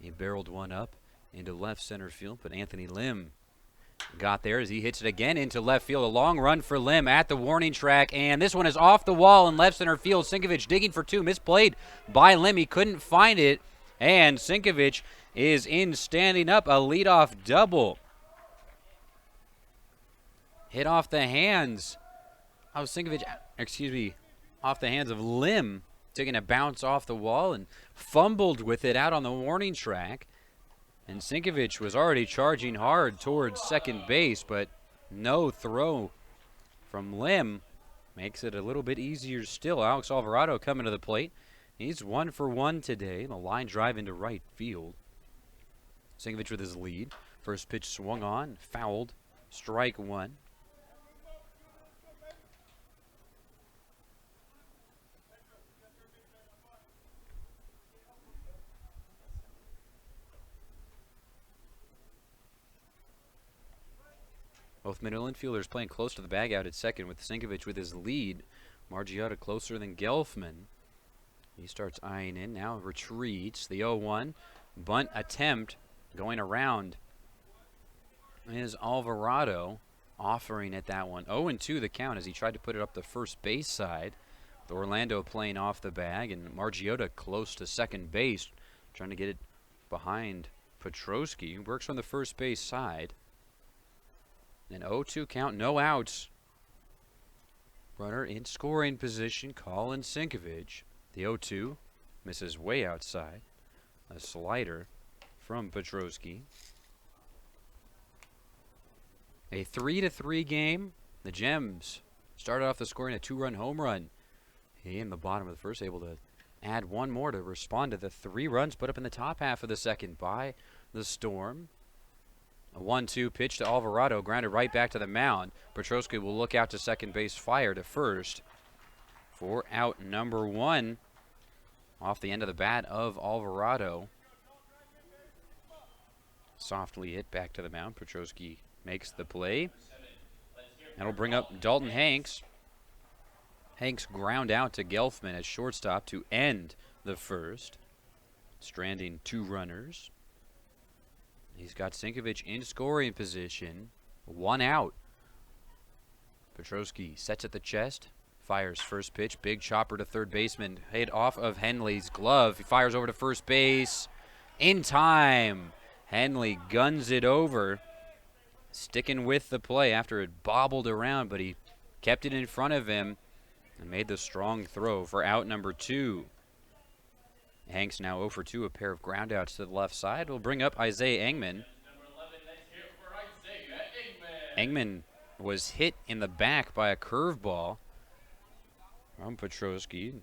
He barreled one up into left center field, but Anthony Lim got there as he hits it again into left field. A long run for Lim at the warning track, and this one is off the wall in left center field. Sinkovich digging for two, misplayed by Lim. He couldn't find it, and Sinkovich is in standing up. A leadoff double. Hit off the hands of Sinkovich, off the hands of Lim, taking a bounce off the wall and fumbled with it out on the warning track. And Sinkovich was already charging hard towards second base, but no throw from Lim makes it a little bit easier still. Alex Alvarado coming to the plate. He's 1 for 1 today. The line drive into right field. Sinkovich with his lead. First pitch swung on, fouled, strike one. Both middle infielders playing close to the bag out at second with Sinkovich with his lead. Margiotta closer than Gelfman. He starts eyeing in, now retreats. The 0-1 bunt attempt going around is Alvarado offering at that one. 0-2 the count as he tried to put it up the first base side. The Orlando playing off the bag, and Margiotta close to second base, trying to get it behind Petrosky, who works from the first base side. An 0-2 count, no outs. Runner in scoring position, Colin Sinkovich. The 0-2 misses way outside. A slider from Petrosky. A 3-3 game. The Gems started off the scoring a 2-run home run. He in the bottom of the first able to add one more to respond to the 3 runs put up in the top half of the second by the Storm. A 1-2 pitch to Alvarado, grounded right back to the mound. Petrosky will look out to second base, fire to first for out number 1 off the end of the bat of Alvarado. Softly hit back to the mound. Petrosky makes the play. That'll bring up Dalton Hanks. Hanks ground out to Gelfman at shortstop to end the first, stranding 2 runners. He's got Sinkovich in scoring position. 1 out. Petrosky sets at the chest. Fires first pitch. Big chopper to third baseman. Hit off of Henley's glove. He fires over to first base. In time. Henley guns it over. Sticking with the play after it bobbled around, but he kept it in front of him and made the strong throw for out number 2. Hanks now 0 for 2, a pair of groundouts to the left side. Will bring up Isaiah Engman. Engman was hit in the back by a curveball from Petrosky.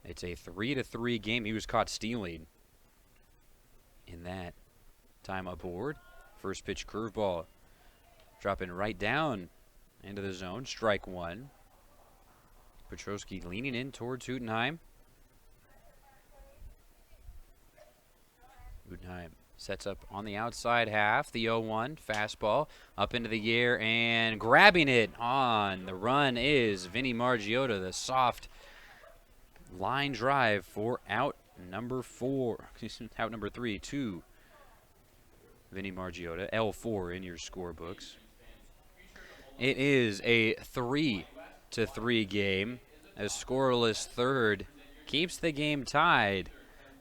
It's a 3-3 game. He was caught stealing in that time aboard. First pitch curveball. Dropping right down into the zone. Strike one. Petrosky leaning in towards Hootenheim. Hootenheim sets up on the outside half. The 0-1 fastball up into the air and grabbing it on the run is Vinny Margiotta. The soft line drive for out number 3 to Vinny Margiotta. L4 in your scorebooks. It is a 3-3 game. A scoreless third keeps the game tied.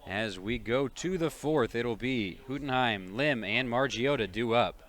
As we go to the fourth, it'll be Hootenheim, Lim, and Margiotta due up.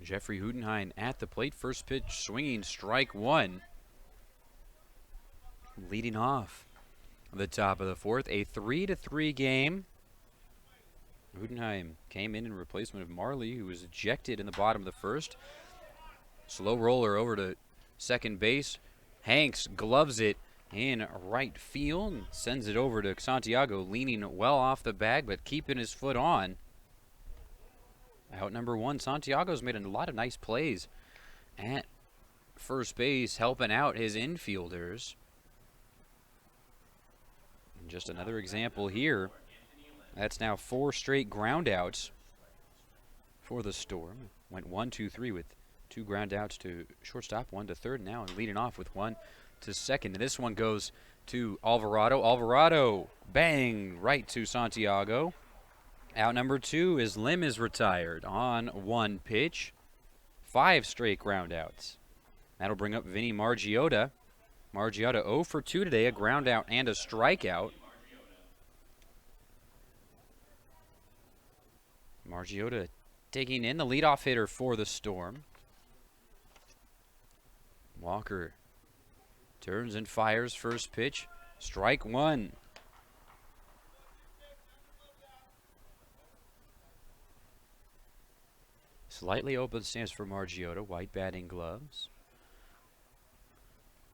Jeffrey Hootenheim at the plate. First pitch swinging, strike one. Leading off the top of the fourth, a 3-3 game. Hootenheim came in replacement of Marley, who was ejected in the bottom of the first. Slow roller over to second base. Hanks gloves it in right field and sends it over to Santiago, leaning well off the bag but keeping his foot on. Out number one, Santiago's made a lot of nice plays at first base, helping out his infielders. And just another example here. That's now 4 straight groundouts for the Storm. Went 1-2-3 with 2 groundouts to shortstop, 1 to third now, and leading off with 1 to second. And this one goes to Alvarado. Alvarado, bang, right to Santiago. Out number 2 is Lim is retired on 1 pitch. 5 straight groundouts. That'll bring up Vinny Margiotta. Margiotta 0 for 2 today, a groundout and a strikeout. Margiotta taking in the leadoff hitter for the Storm. Walker turns and fires first pitch. Strike one. Slightly open stance for Margiotta, white batting gloves.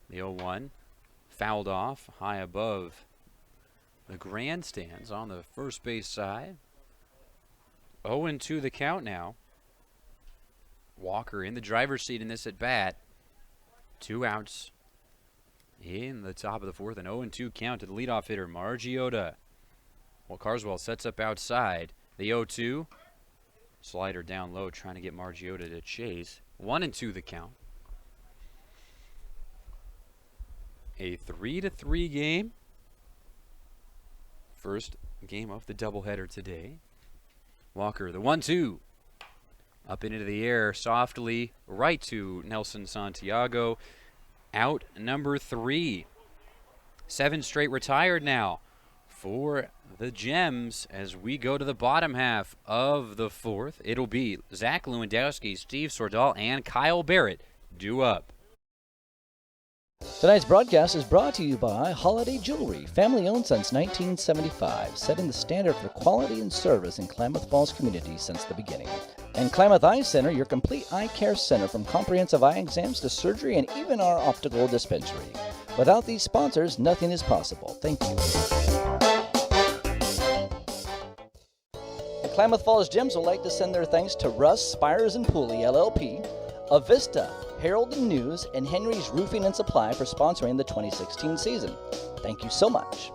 The 0-1 fouled off high above the grandstands on the first base side. 0-2 the count now. Walker in the driver's seat in this at bat. 2 outs in the top of the fourth. An 0-2 count to the leadoff hitter, Margiotta. Well, Carswell sets up outside. The 0-2. Slider down low, trying to get Margiotta to chase. 1-2 the count. A 3-3 game. First game of the doubleheader today. Walker, the 1-2. Up into the air, softly, right to Nelson Santiago. Out number 3. 7 straight retired now for the Gems as we go to the bottom half of the fourth. It'll be Zach Lewandowski, Steve Sordahl, and Kyle Barrett due up. Tonight's broadcast is brought to you by Holiday Jewelry, family owned since 1975, setting the standard for quality and service in Klamath Falls community since the beginning. And Klamath Eye Center, your complete eye care center from comprehensive eye exams to surgery and even our optical dispensary. Without these sponsors, nothing is possible. Thank you. Klamath Falls Gems would like to send their thanks to Russ, Spires and Pooley, LLP, Avista, Herald and News, and Henry's Roofing and Supply for sponsoring the 2016 season. Thank you so much.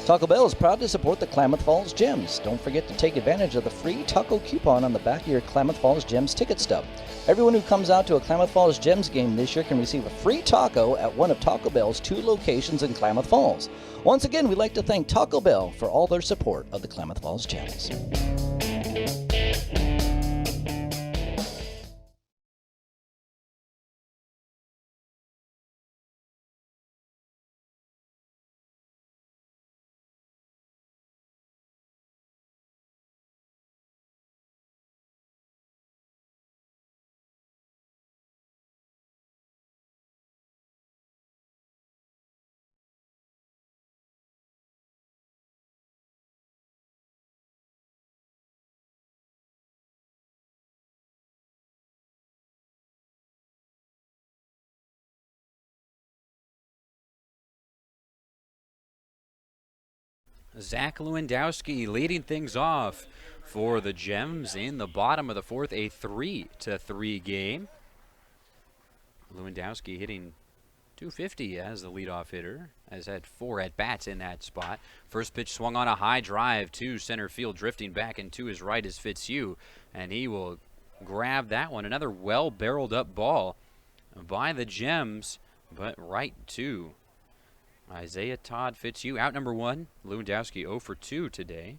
Taco Bell is proud to support the Klamath Falls Gems. Don't forget to take advantage of the free taco coupon on the back of your Klamath Falls Gems ticket stub. Everyone who comes out to a Klamath Falls Gems game this year can receive a free taco at one of Taco Bell's 2 locations in Klamath Falls. Once again, we'd like to thank Taco Bell for all their support of the Klamath Falls Gems. Zach Lewandowski leading things off for the Gems in the bottom of the fourth, a 3-3 game. Lewandowski hitting .250 as the leadoff hitter, has had 4 at-bats in that spot. First pitch swung on a high drive to center field, drifting back and to his right is Fitzhugh, and he will grab that one. Another well-barreled up ball by the Gems, but right to Isaiah Todd Fitzhugh. Out number 1, Lewandowski 0 for 2 today.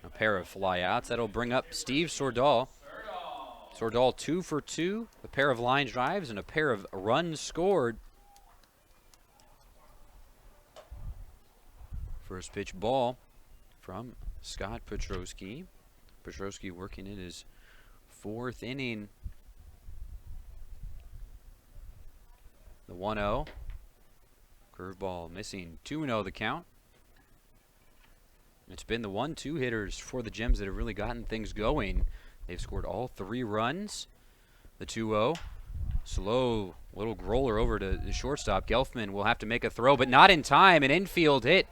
A pair of flyouts. That'll bring up Steve Sordahl. Sordahl 2 for 2, a pair of line drives and a pair of runs scored. First pitch ball from Scott Petrosky. Petrosky working in his 4th inning. The 1-0. Curveball missing. 2-0 the count. It's been the 1-2 hitters for the Gems that have really gotten things going. They've scored all 3 runs. The 2-0. Slow little roller over to the shortstop. Gelfman will have to make a throw, but not in time. An infield hit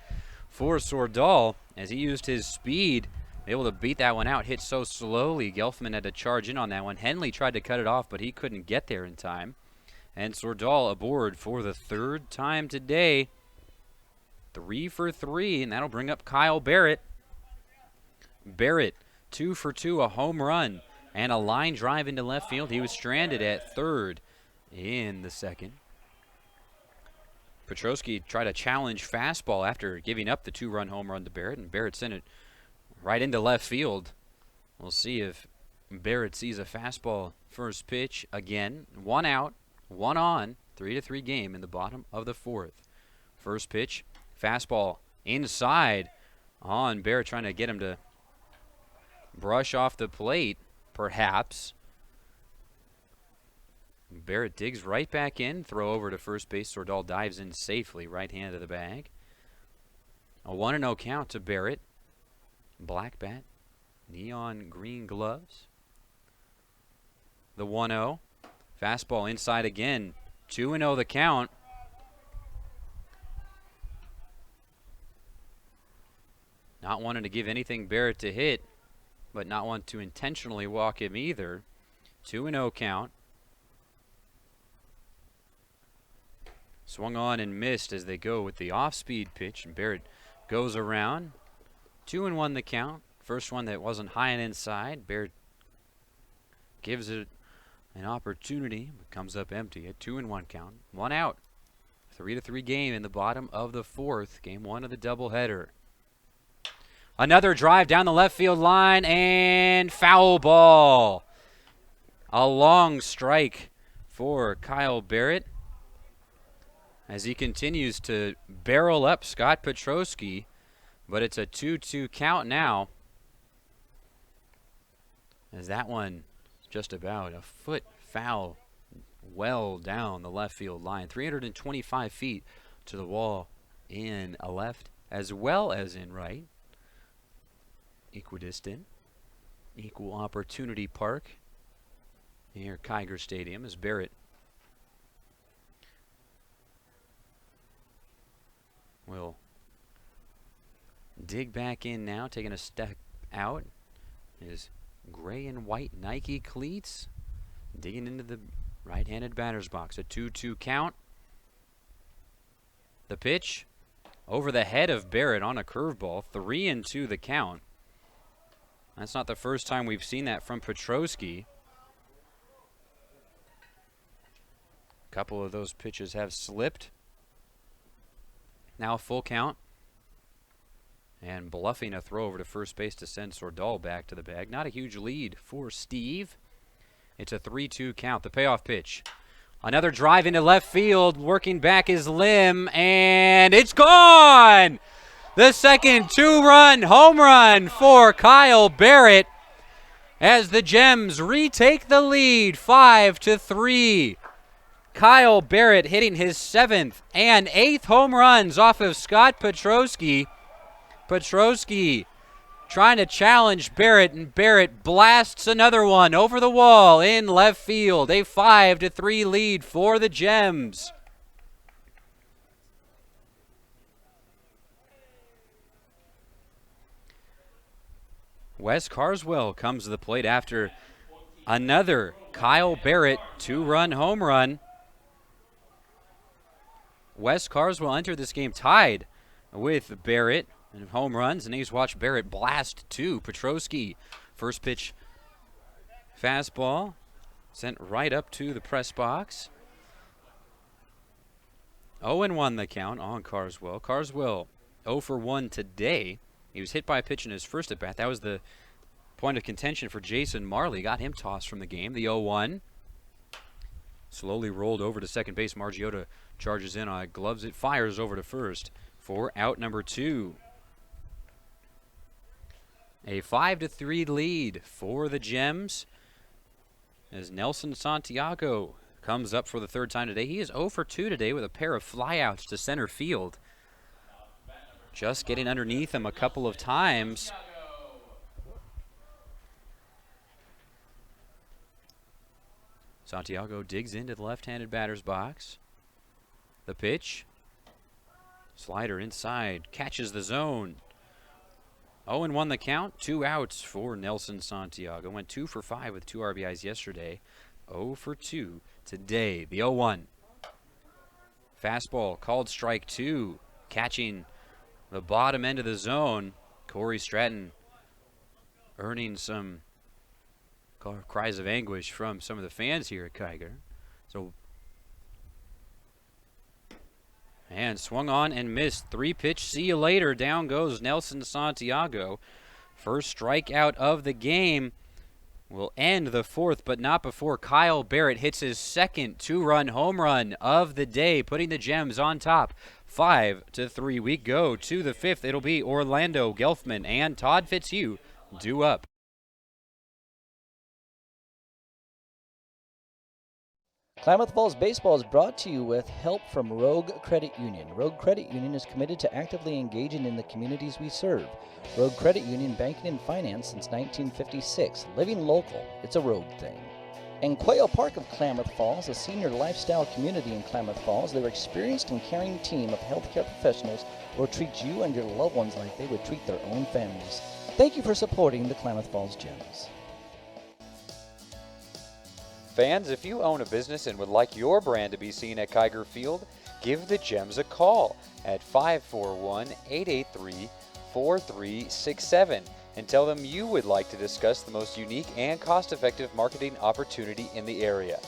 for Sordahl as he used his speed, able to beat that one out. Hit so slowly, Gelfman had to charge in on that one. Henley tried to cut it off, but he couldn't get there in time. And Sordahl aboard for the 3rd time today. 3 for 3, and that'll bring up Kyle Barrett. Barrett, 2 for 2, a home run and a line drive into left field. He was stranded at 3rd in the 2nd. Petrosky tried a challenge fastball after giving up the 2-run home run to Barrett, and Barrett sent it right into left field. We'll see if Barrett sees a fastball first pitch again. 1 out, 1 on, 3-3 game in the bottom of the 4th. First pitch, fastball inside on Barrett, trying to get him to brush off the plate, perhaps. Barrett digs right back in, throw over to first base. Sordahl dives in safely, right hand of the bag. A 1-0 count to Barrett. Black bat, neon green gloves. The 1-0. Fastball inside again. 2-0 the count. Not wanting to give anything Barrett to hit, but not want to intentionally walk him either. 2-0 count. Swung on and missed as they go with the off-speed pitch, and Barrett goes around. 2-1 the count. First one that wasn't high and inside. Barrett gives it an opportunity, but comes up empty. A 2-1 count. 1 out. 3-3 game in the bottom of the 4th. Game 1 of the doubleheader. Another drive down the left field line, and foul ball. A long strike for Kyle Barrett as he continues to barrel up Scott Petrosky, but it's a 2-2 count now, as that one just about a foot foul well down the left field line. 325 feet to the wall in a left as well as in right. Equidistant, equal opportunity park near Kiger Stadium as Barrett will dig back in now, taking a step out. His gray and white Nike cleats. Digging into the right-handed batter's box. A 2-2 count. The pitch over the head of Barrett on a curveball. 3-2 the count. That's not the first time we've seen that from Petrosky. A couple of those pitches have slipped. Now a full count. And bluffing a throw over to first base to send Sordal back to the bag. Not a huge lead for Steve. It's a 3-2 count. The payoff pitch. Another drive into left field. Working back his limb. And it's gone! The second two-run home run for Kyle Barrett as the Gems retake the lead 5-3. Kyle Barrett hitting his 7th and 8th home runs off of Scott Petrosky. Petrosky trying to challenge Barrett, and Barrett blasts another one over the wall in left field. A 5-3 lead for the Gems. Wes Carswell comes to the plate after another Kyle Barrett two-run home run. Wes Carswell entered this game tied with Barrett in home runs, and he's watched Barrett blast two. Petrosky, first pitch fastball, sent right up to the press box. 0-1 the count on Carswell. Carswell 0 for 1 today. He was hit by a pitch in his first at-bat. That was the point of contention for Jason Marley. Got him tossed from the game. The 0-1. Slowly rolled over to second base. Margiotta charges in on it. Gloves it. Fires over to first for out number 2. A 5-3 lead for the Gems as Nelson Santiago comes up for the third time today. He is 0 for 2 today with a pair of flyouts to center field. Just getting underneath him a couple of times. Santiago digs into the left-handed batter's box. The pitch. Slider inside. Catches the zone. 0-1 the count. 2 outs for Nelson Santiago. Went 2 for 5 with 2 RBIs yesterday. 0 for 2 today. The 0-1. Fastball called strike 2. Catching the bottom end of the zone. Corey Stratton earning some cries of anguish from some of the fans here at Kiger. And swung on and missed. 3-pitch, see you later. Down goes Nelson Santiago. First strikeout of the game will end the 4th, but not before Kyle Barrett hits his second 2-run home run of the day, putting the Gems on top. 5-3. We go to the 5th. It'll be Orlando Gelfman and Todd Fitzhugh due up. Klamath Falls Baseball is brought to you with help from Rogue Credit Union. Rogue Credit Union is committed to actively engaging in the communities we serve. Rogue Credit Union, banking and finance since 1956. Living local, it's a Rogue thing. In Quail Park of Klamath Falls, a senior lifestyle community in Klamath Falls, their experienced and caring team of healthcare professionals will treat you and your loved ones like they would treat their own families. Thank you for supporting the Klamath Falls Gems. Fans, if you own a business and would like your brand to be seen at Kiger Field, give the Gems a call at 541-883-4367 and tell them you would like to discuss the most unique and cost-effective marketing opportunity in the area.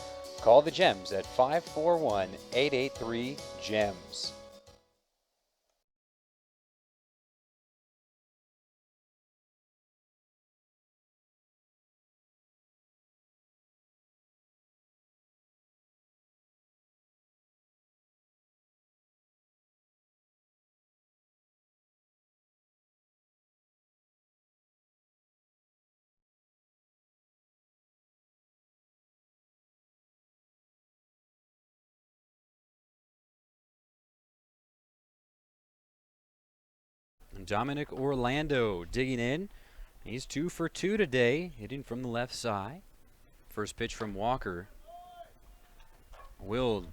Call the Gems at 541-883-GEMS. Dominic Orlando digging in. He's 2 for 2 today, hitting from the left side. First pitch from Walker will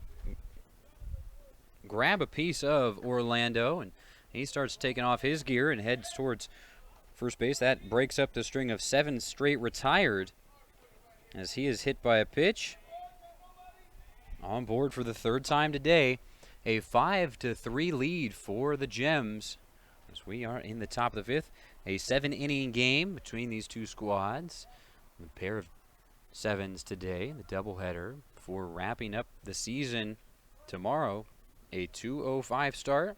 grab a piece of Orlando, and He starts taking off his gear and heads towards first base. That breaks up the string of 7 straight retired as he is hit by a pitch. On board for the 3rd time today. A 5-3 lead for the Gems as we are in the top of the 5th. A 7-inning game between these two squads. A pair of 7s today, the doubleheader, before wrapping up the season tomorrow. A 2:05 start.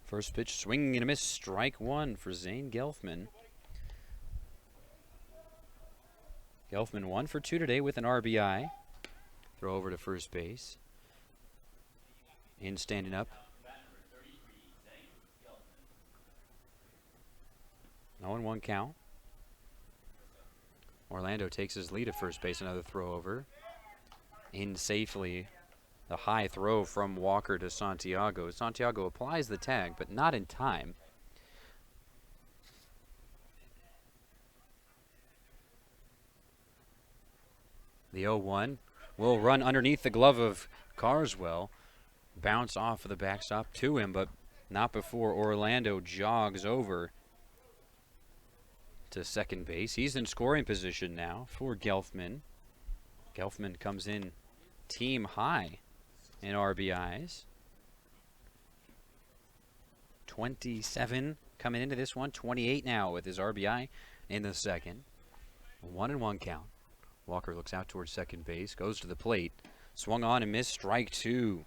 First pitch swinging and a miss, strike 1 for Zane Gelfman. Gelfman 1 for 2 today with an RBI. Throw over to first base. In standing up. 0-1 count. Orlando takes his lead at first base. Another throw over. In safely. The high throw from Walker to Santiago. Santiago applies the tag, but not in time. The 0-1 will run underneath the glove of Carswell. Bounce off of the backstop to him, but not before Orlando jogs over to second base. He's in scoring position now for Gelfman. Gelfman comes in team high in RBIs. 27 coming into this one. 28 now with his RBI in the second. 1-1 count. Walker looks out towards second base, goes to the plate. Swung on and missed, strike 2.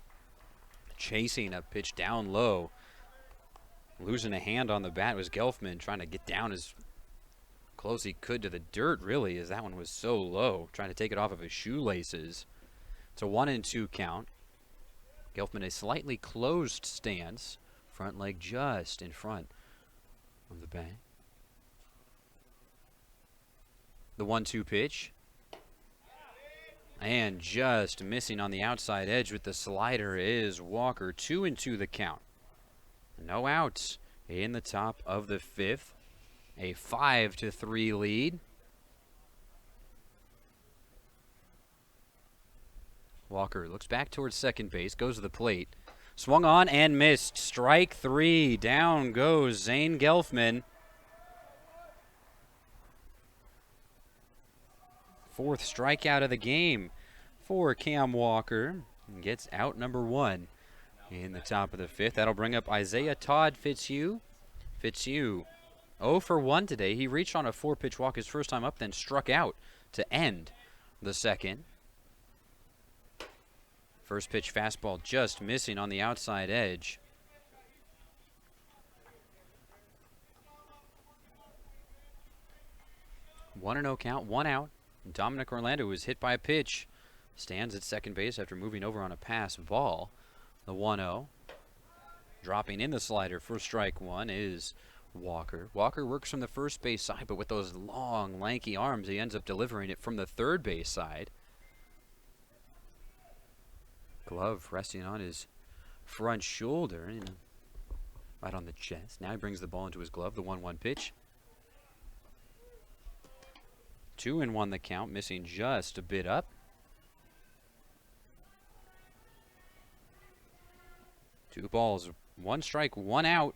Chasing a pitch down low. Losing a hand on the bat was Gelfman, trying to get down as close he could to the dirt, really, as that one was so low. Trying to take it off of his shoelaces. It's a 1-2 count. Gelfman a slightly closed stance. Front leg just in front of the bat. The 1-2 pitch. And just missing on the outside edge with the slider is Walker. 2-2 the count. No outs in the top of the 5th. A 5-3 lead. Walker looks back towards second base, goes to the plate. Swung on and missed. Strike 3. Down goes Zane Gelfman. 4th strikeout of the game for Cam Walker. And gets out number 1 in the top of the 5th. That'll bring up Isaiah Todd Fitzhugh. Fitzhugh 0 for 1 today. He reached on a 4-pitch walk his first time up, then struck out to end the second. First pitch fastball just missing on the outside edge. One and 0 count, 1 out. Dominic Orlando was hit by a pitch. Stands at second base after moving over on a pass ball. The 1-0. Dropping in the slider for strike 1 is Walker. Walker works from the first base side, but with those long, lanky arms, he ends up delivering it from the third base side. Glove resting on his front shoulder, right on the chest. Now he brings the ball into his glove. The 1-1 pitch. 2-1 the count, missing just a bit up. 2 balls, 1 strike, 1 out.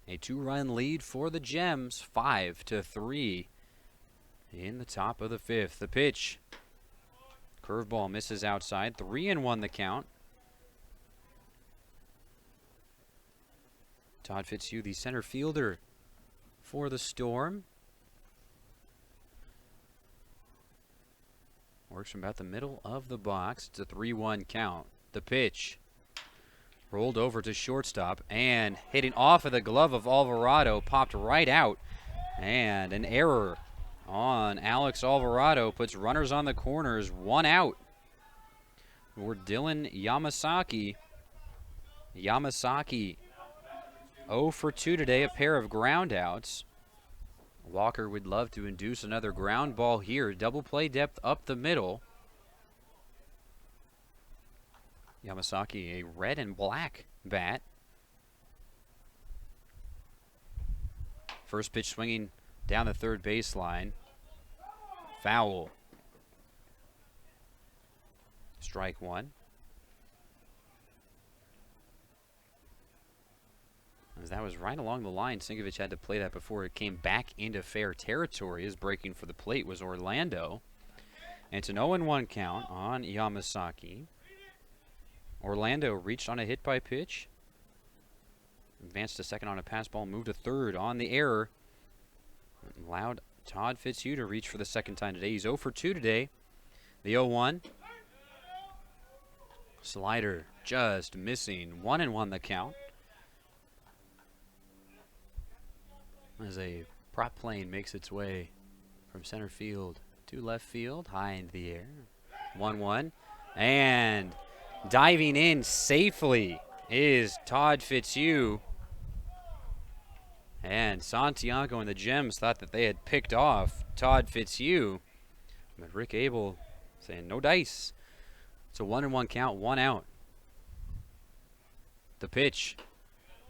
A 2-run lead for the Gems, 5-3 in the top of the 5th. The pitch. Curveball misses outside. 3-1 the count. Todd Fitzhugh, the center fielder for the Storm. Works from about the middle of the box. It's a 3-1 count. The pitch. Rolled over to shortstop and hitting off of the glove of Alvarado. Popped right out. And an error on Alex Alvarado puts runners on the corners. 1 out for Dylan Yamasaki. Yamasaki 0 for 2 today, a pair of ground outs. Walker would love to induce another ground ball here. Double play depth up the middle. Yamasaki, a red and black bat. First pitch swinging down the third baseline. Foul. Strike 1. that was right along the line. Sinkovich had to play that before it came back into fair territory, as breaking for the plate was Orlando. And it's an 0-1 count on Yamasaki. Orlando reached on a hit by pitch. Advanced to second on a pass ball, moved to third on the error. Allowed Todd Fitzhugh to reach for the second time today. He's 0 for 2 today. The 0-1. Slider just missing. 1-1 the count. As a prop plane makes its way from center field to left field, high into the air. 1-1. And diving in safely is Todd Fitzhugh. And Santiago and the Gems thought that they had picked off Todd Fitzhugh. But Rick Abel saying no dice. It's a 1-1 count, 1 out. The pitch.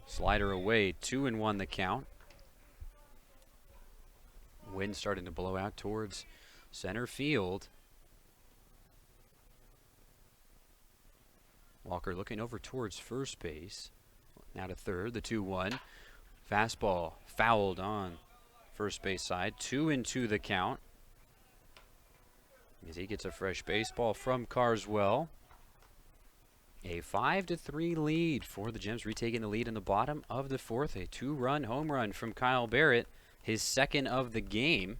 Slider away, 2-1 the count. Wind starting to blow out towards center field. Walker looking over towards first base. Now to third, the 2-1. Fastball fouled on first base side. 2-2 the count. As he gets a fresh baseball from Carswell. A 5-3 lead for the Gems, retaking the lead in the bottom of the fourth. A 2-run home run from Kyle Barrett, his second of the game.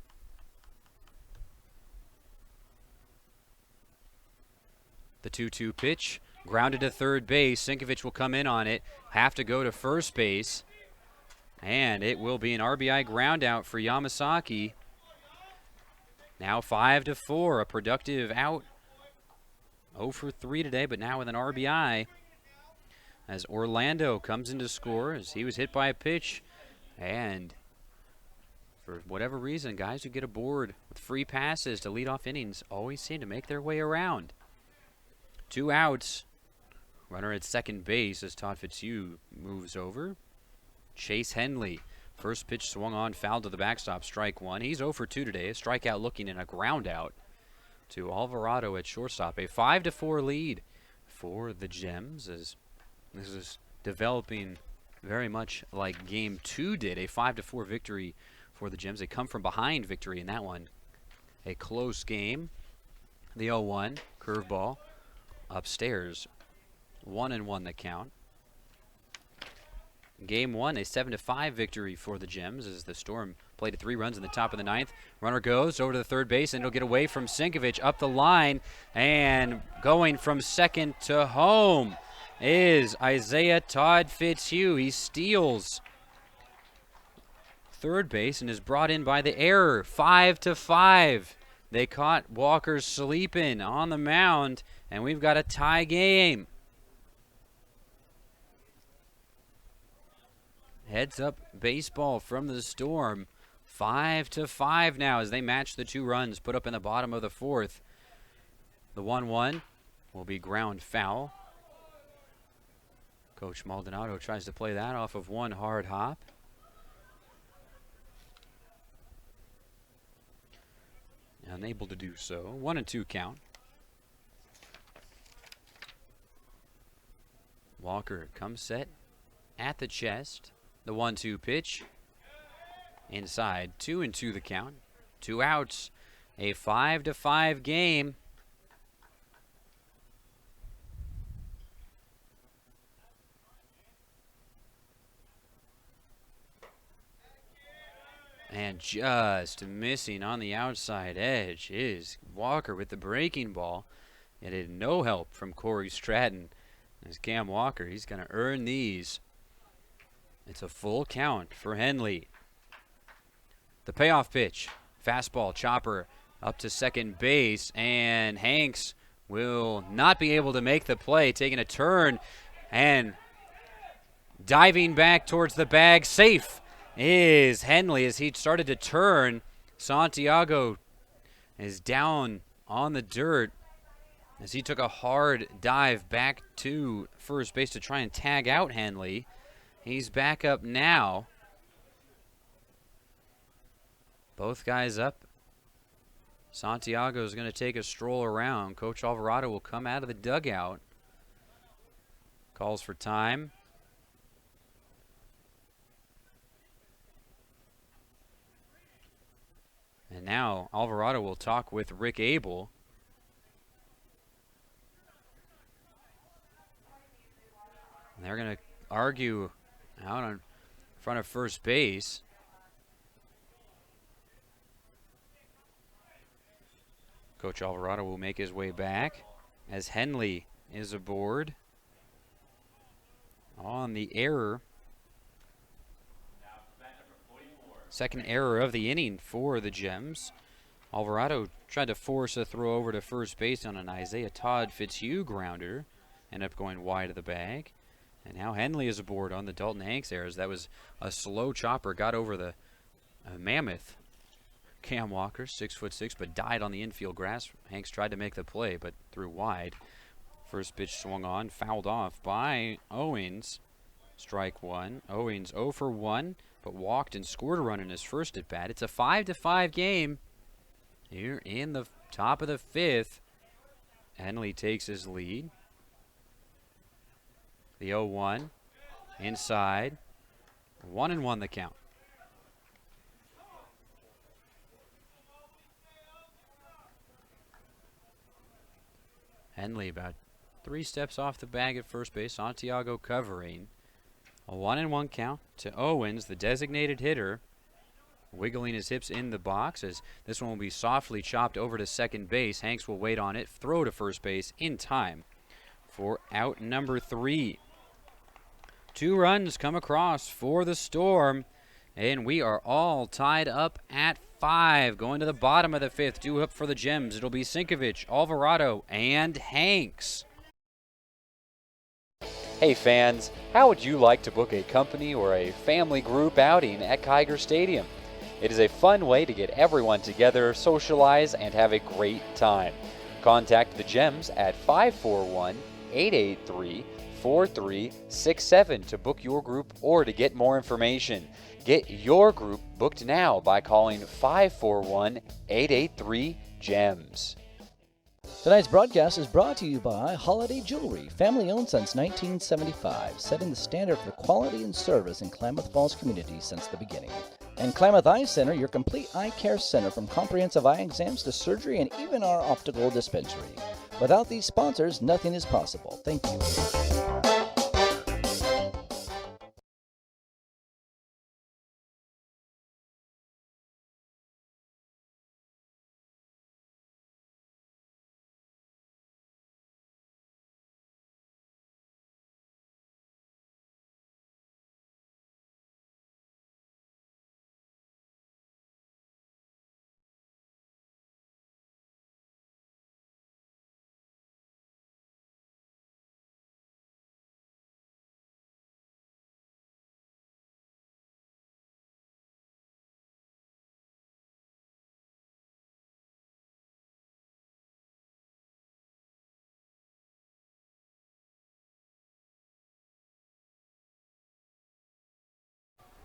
The 2-2 pitch, grounded to third base. Sinkovich will come in on it, have to go to first base. And it will be an RBI ground out for Yamasaki. Now 5-4, a productive out. 0 for 3 today, but now with an RBI. As Orlando comes in to score, as he was hit by a pitch. And for whatever reason, guys who get aboard with free passes to lead off innings always seem to make their way around. 2 outs. Runner at second base as Todd Fitzhugh moves over. Chase Henley. First pitch swung on, foul to the backstop, strike one. He's 0 for 2 today. A strikeout looking and a ground out to Alvarado at shortstop. A 5-4 lead for the Gems, as this is developing very much like Game 2 did. A 5-4 victory for the Gems. A come from behind victory in that one. A close game. The 0-1 curveball upstairs. 1-1 the count. Game 1, a 7-5 victory for the Gems as the Storm played at 3 runs in the top of the 9th. Runner goes over to the third base, and it'll get away from Sinkovich up the line. And going from second to home is Isaiah Todd Fitzhugh. He steals third base and is brought in by the error. 5-5. They caught Walker sleeping on the mound, and we've got a tie game. Heads up baseball from the Storm. 5-5 now as they match the 2 runs put up in the bottom of the fourth. The 1-1 will be ground foul. Coach Maldonado tries to play that off of one hard hop. Unable to do so. 1-2 count. Walker comes set at the chest. The 1-2 pitch. Inside. 2-2 the count. 2 outs. A 5-5 game. And just missing on the outside edge is Walker with the breaking ball. It had no help from Corey Stratton. As Cam Walker, he's going to earn these. It's a full count for Henley. The payoff pitch. Fastball, chopper up to second base. And Hanks will not be able to make the play. Taking a turn and diving back towards the bag. Safe is Henley as he started to turn. Santiago is down on the dirt as he took a hard dive back to first base to try and tag out Henley. He's back up now. Both guys up. Santiago is going to take a stroll around. Coach Alvarado will come out of the dugout. Calls for time. Now Alvarado will talk with Rick Abel. And they're going to argue out in front of first base. Coach Alvarado will make his way back as Henley is aboard on the error. Second error of the inning for the Gems. Alvarado tried to force a throw over to first base on an Isaiah Todd Fitzhugh grounder. Ended up going wide of the bag. And now Henley is aboard on the Dalton Hanks errors. That was a slow chopper. Got over the mammoth Cam Walker, 6'6", but died on the infield grass. Hanks tried to make the play, but threw wide. First pitch swung on, fouled off by Owens. Strike one. Owens 0 for 1, but walked and scored a run in his first at bat. It's a 5-5 game here in the top of the 5th. Henley takes his lead. The 0-1 inside. 1-1 the count. Henley about 3 steps off the bag at first base. Santiago covering. A 1-1 count to Owens, the designated hitter. Wiggling his hips in the box as this one will be softly chopped over to second base. Hanks will wait on it, throw to first base in time for out number 3. 2 runs come across for the Storm, and we are all tied up at 5. Going to the bottom of the 5th, due up for the Gems. It'll be Sinkovich, Alvarado, and Hanks. Hey fans, how would you like to book a company or a family group outing at Kiger Stadium? It is a fun way to get everyone together, socialize, and have a great time. Contact the Gems at 541-883-4367 to book your group or to get more information. Get your group booked now by calling 541-883-GEMS. Tonight's broadcast is brought to you by Holiday Jewelry, family-owned since 1975, setting the standard for quality and service in Klamath Falls community since the beginning. And Klamath Eye Center, your complete eye care center from comprehensive eye exams to surgery and even our optical dispensary. Without these sponsors, nothing is possible. Thank you.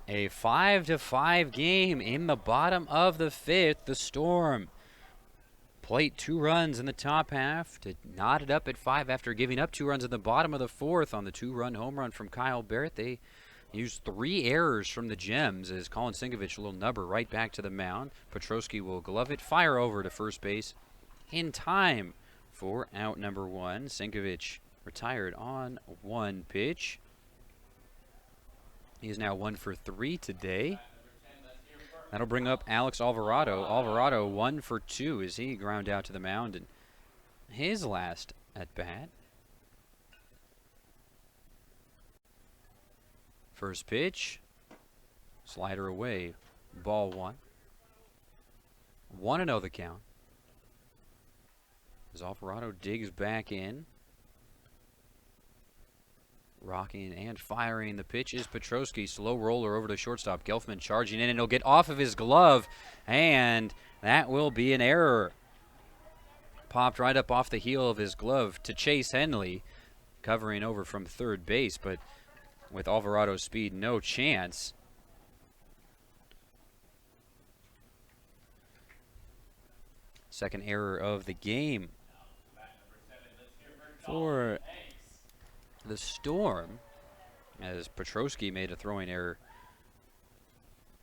A 5-5 game in the bottom of the 5th. The Storm plate 2 runs in the top half to knot it up at 5 after giving up 2 runs in the bottom of the 4th on the 2-run home run from Kyle Barrett. They used 3 errors from the Gems as Colin Sinkovich, a little nubber, right back to the mound. Petrosky will glove it, fire over to first base in time for out number 1. Sinkovich retired on 1 pitch. He is now 1 for 3 today. That'll bring up Alex Alvarado. Alvarado 1 for 2 as he ground out to the mound in his last at bat. First pitch. Slider away. Ball 1. 1-0 the count. As Alvarado digs back in. Rocking and firing the pitch is Petrosky. Slow roller over to shortstop. Gelfman charging in, and he'll get off of his glove, and that will be an error. Popped right up off the heel of his glove to Chase Henley, covering over from third base, but with Alvarado's speed, no chance. Second error of the game for the Storm, as Petrosky made a throwing error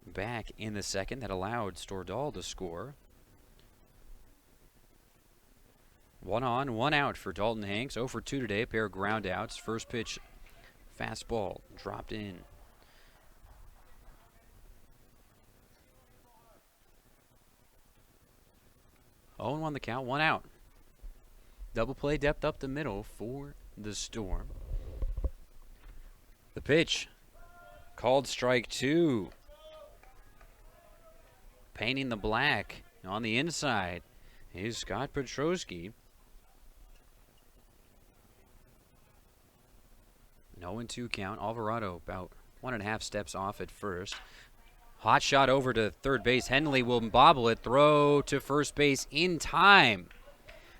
back in the second that allowed Stordal to score. 1 on, 1 out for Dalton Hanks. 0 for 2 today, a pair of ground outs. First pitch, fastball dropped in. Oh, and 1 the count, 1 out. Double play depth up the middle for the Storm. The pitch, called strike 2. Painting the black on the inside is Scott Petrosky. 0-2 count. Alvarado about 1.5 steps off at first. Hot shot over to third base. Henley will bobble it. Throw to first base in time.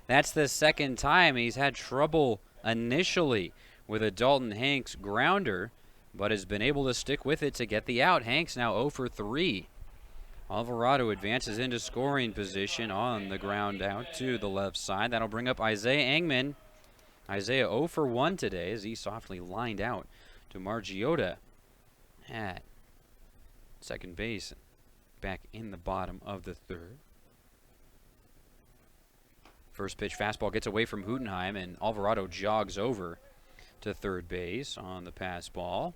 That's the second time he's had trouble initially with a Dalton Hanks grounder, but has been able to stick with it to get the out. Hanks now 0 for 3. Alvarado advances into scoring position on the ground out to the left side. That'll bring up Isaiah Engman. Isaiah 0 for 1 today as he softly lined out to Margiota at second base, back in the bottom of the third. First pitch fastball gets away from Hootenheim, and Alvarado jogs over to third base on the pass ball.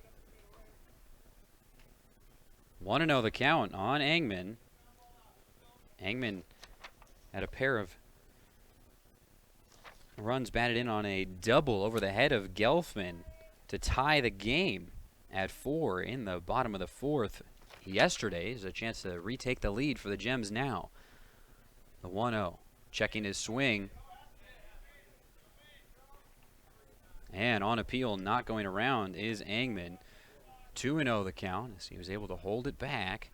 1-0 the count on Engman. Engman had a pair of runs batted in on a double over the head of Gelfman to tie the game at 4 in the bottom of the fourth yesterday. Is a chance to retake the lead for the Gems now. The 1-0. Checking his swing. And on appeal, not going around, is Engman. 2-0 the count as he was able to hold it back.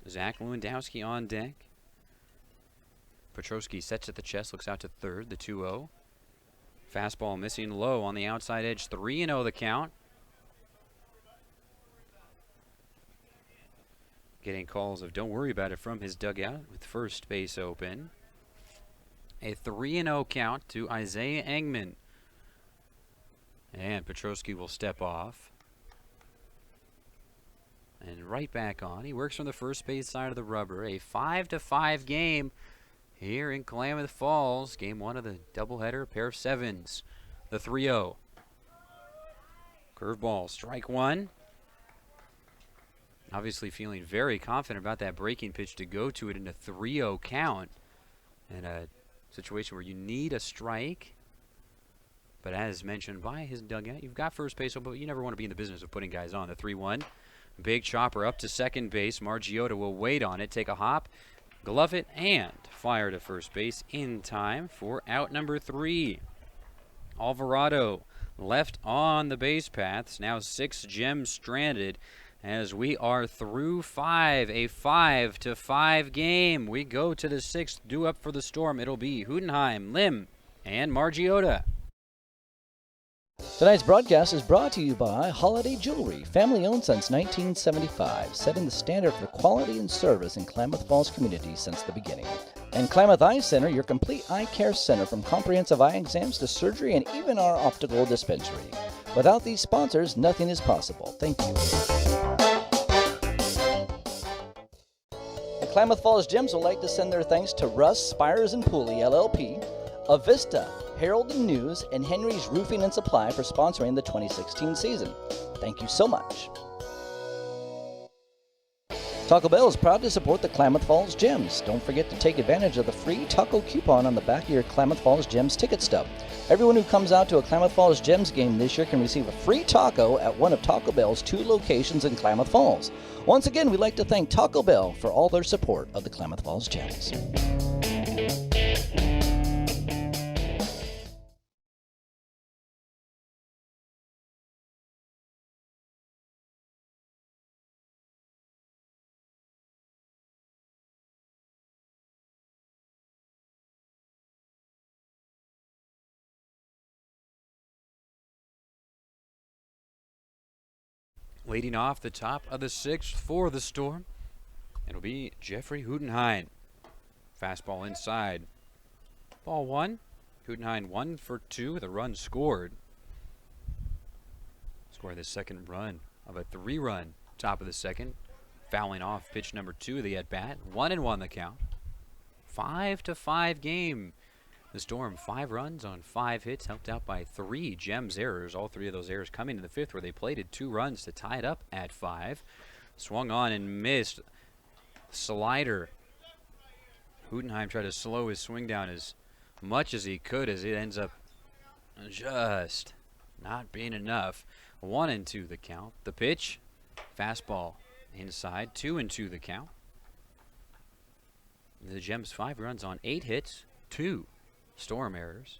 Zach Lewandowski on deck. Petrosky sets at the chest, looks out to third, the 2-0. Fastball missing low on the outside edge. 3-0 the count. Getting calls of don't worry about it from his dugout with first base open. A 3-0 count to Isaiah Engman. And Petrosky will step off. And right back on. He works from the first base side of the rubber. A 5-5 game here in Klamath Falls. Game 1 of the doubleheader, a pair of sevens. The 3-0. Curveball, strike 1. Obviously feeling very confident about that breaking pitch to go to it in a 3-0 count. In a situation where you need a strike. But as mentioned by his dugout, you've got first base, but you never want to be in the business of putting guys on. The 3-1. Big chopper up to second base. Margiota will wait on it, take a hop, glove it, and fire to first base in time for out number 3. Alvarado left on the base paths. Now 6 Gems stranded as we are through 5. A 5-5 game. We go to the 6th. Due up for the Storm. It'll be Hootenheim, Lim, and Margiota. Tonight's broadcast is brought to you by Holiday Jewelry, family owned since 1975, setting the standard for quality and service in Klamath Falls community since the beginning. And Klamath Eye Center, your complete eye care center from comprehensive eye exams to surgery and even our optical dispensary. Without these sponsors, nothing is possible. Thank you. The Klamath Falls Gems would like to send their thanks to Russ, Spires and Pooley, LLP, Avista, Herald and News, and Henry's Roofing and Supply for sponsoring the 2016 season. Thank you so much. Taco Bell is proud to support the Klamath Falls Gems. Don't forget to take advantage of the free taco coupon on the back of your Klamath Falls Gems ticket stub. Everyone who comes out to a Klamath Falls Gems game this year can receive a free taco at one of Taco Bell's 2 locations in Klamath Falls. Once again, we'd like to thank Taco Bell for all their support of the Klamath Falls Gems. Leading off the top of the 6th for the Storm, it'll be Jeffrey Hootenheim. Fastball inside. Ball 1. Hootenheim 1 for 2 with a run scored. Scored the second run of a 3-run top of the second. Fouling off pitch number 2 of the at-bat. 1-1 the count. 5-5 game. The Storm 5 runs on 5 hits, helped out by 3 Gems errors. All 3 of those errors coming in the 5th, where they plated 2 runs to tie it up at 5. Swung on and missed. Slider. Hootenheim tried to slow his swing down as much as he could, as it ends up just not being enough. 1-2 the count. The pitch, fastball inside. 2-2 the count. The Gems 5 runs on 8 hits, 2 Storm errors,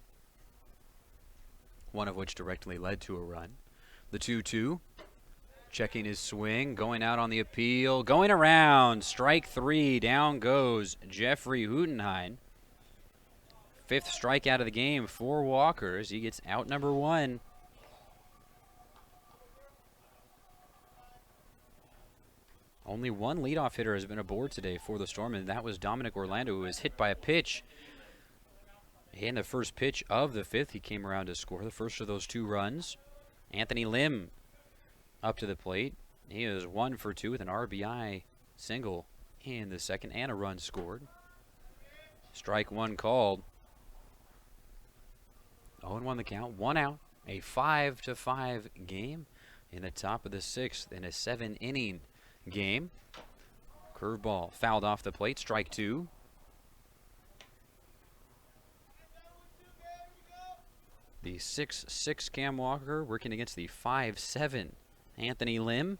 one of which directly led to a run. The 2-2, checking his swing, going out on the appeal, going around. Strike 3, down goes Jeffrey Hootenheim. 5th strikeout of the game for Walker as he gets out number 1. Only one leadoff hitter has been aboard today for the Storm, and that was Dominic Orlando, who was hit by a pitch. In the first pitch of the 5th, he came around to score the first of those 2 runs. Anthony Lim up to the plate. He is 1 for 2 with an RBI single in the 2nd and a run scored. Strike 1 called. 0-1 the count, 1 out. A 5-5 game in the top of the 6th in a 7-inning game. Curveball fouled off the plate, strike 2. The 6-6 Cam Walker working against the 5-7 Anthony Lim.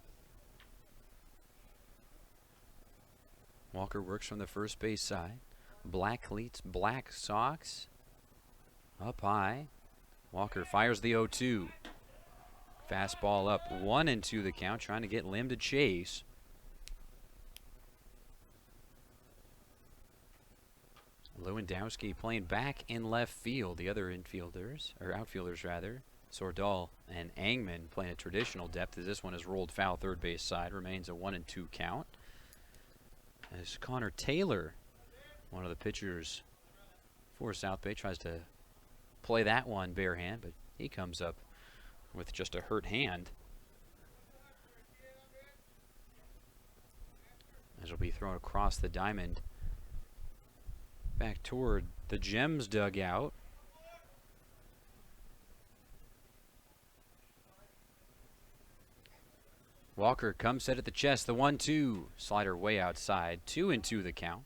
Walker works from the first base side. Black cleats, black socks. Up high. Walker fires the 0-2. Fastball up, 1-2 the count, trying to get Lim to chase. Lewandowski playing back in left field. The other infielders, or outfielders rather, Sordal and Angman playing a traditional depth, as this one is rolled foul third base side. Remains a 1-2 count. As Connor Taylor, one of the pitchers for South Bay, tries to play that one bare hand, but he comes up with just a hurt hand. As it'll be thrown across the diamond back toward the Gems dugout. Walker comes set at the chest. The 1-2. Slider way outside. 2-2 the count.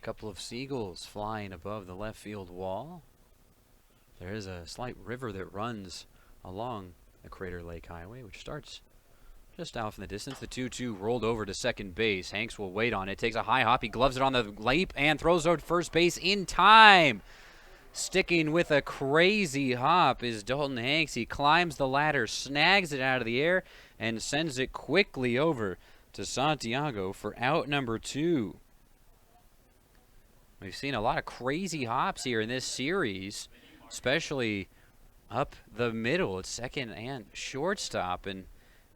Couple of seagulls flying above the left field wall. There is a slight river that runs along the Crater Lake Highway, which starts just off in the distance. The 2-2 rolled over to second base. Hanks will wait on it. Takes a high hop. He gloves it on the leap and throws over to first base in time. Sticking with a crazy hop is Dalton Hanks. He climbs the ladder, snags it out of the air, and sends it quickly over to Santiago for out number 2. We've seen a lot of crazy hops here in this series, especially up the middle at second and shortstop, and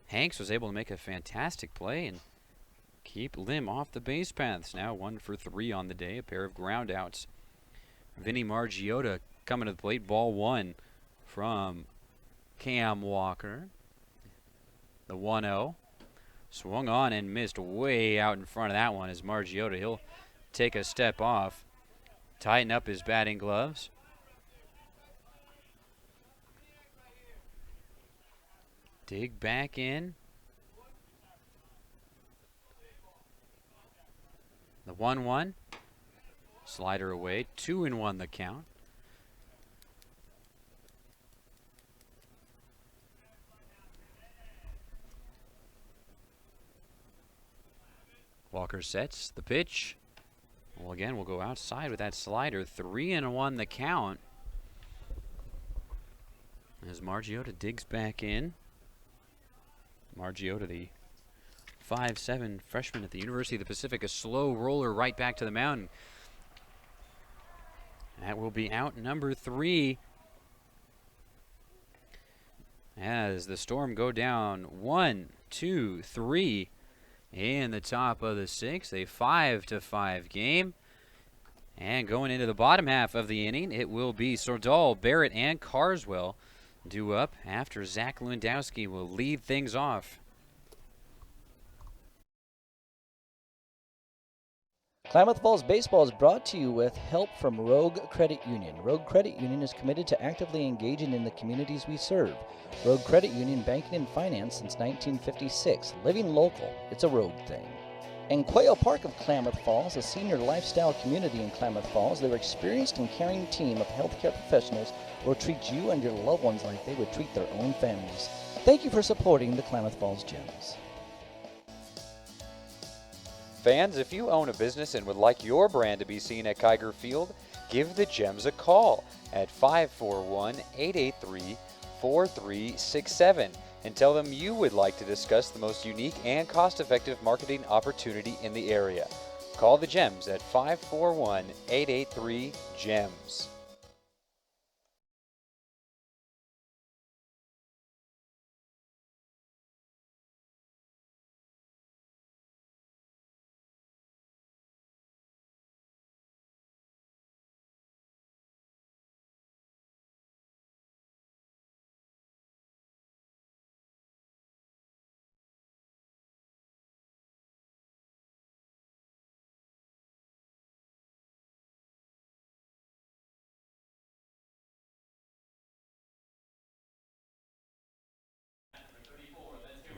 Hanks was able to make a fantastic play and keep Lim off the base paths. Now 1 for 3 on the day, a pair of ground outs. Vinny Margiotta coming to the plate, ball 1 from Cam Walker. The 1-0. Swung on and missed way out in front of that one as Margiotta. He'll take a step off, tighten up his batting gloves. Dig back in. The 1-1. Slider away. 2-1 the count. Walker sets the pitch. Well, again, we'll go outside with that slider. 3-1 the count. As Margiotta digs back in. Margiotta, the 5'7" freshman at the University of the Pacific, a slow roller right back to the mound. That will be out number 3. As the Storm go down 1, 2, 3 in the top of the 6th, a 5-5 game. And going into the bottom half of the inning, it will be Sordal, Barrett, and Carswell due up after Zach Lewandowski will lead things off. Klamath Falls Baseball is brought to you with help from Rogue Credit Union. Rogue Credit Union is committed to actively engaging in the communities we serve. Rogue Credit Union, banking and finance since 1956. Living local, it's a Rogue thing. And Quail Park of Klamath Falls, a senior lifestyle community in Klamath Falls, their experienced and caring team of healthcare professionals will treat you and your loved ones like they would treat their own families. Thank you for supporting the Klamath Falls Gems. Fans, if you own a business and would like your brand to be seen at Kiger Field, give the Gems a call at 541-883-4367 and tell them you would like to discuss the most unique and cost-effective marketing opportunity in the area. Call the Gems at 541-883-GEMS.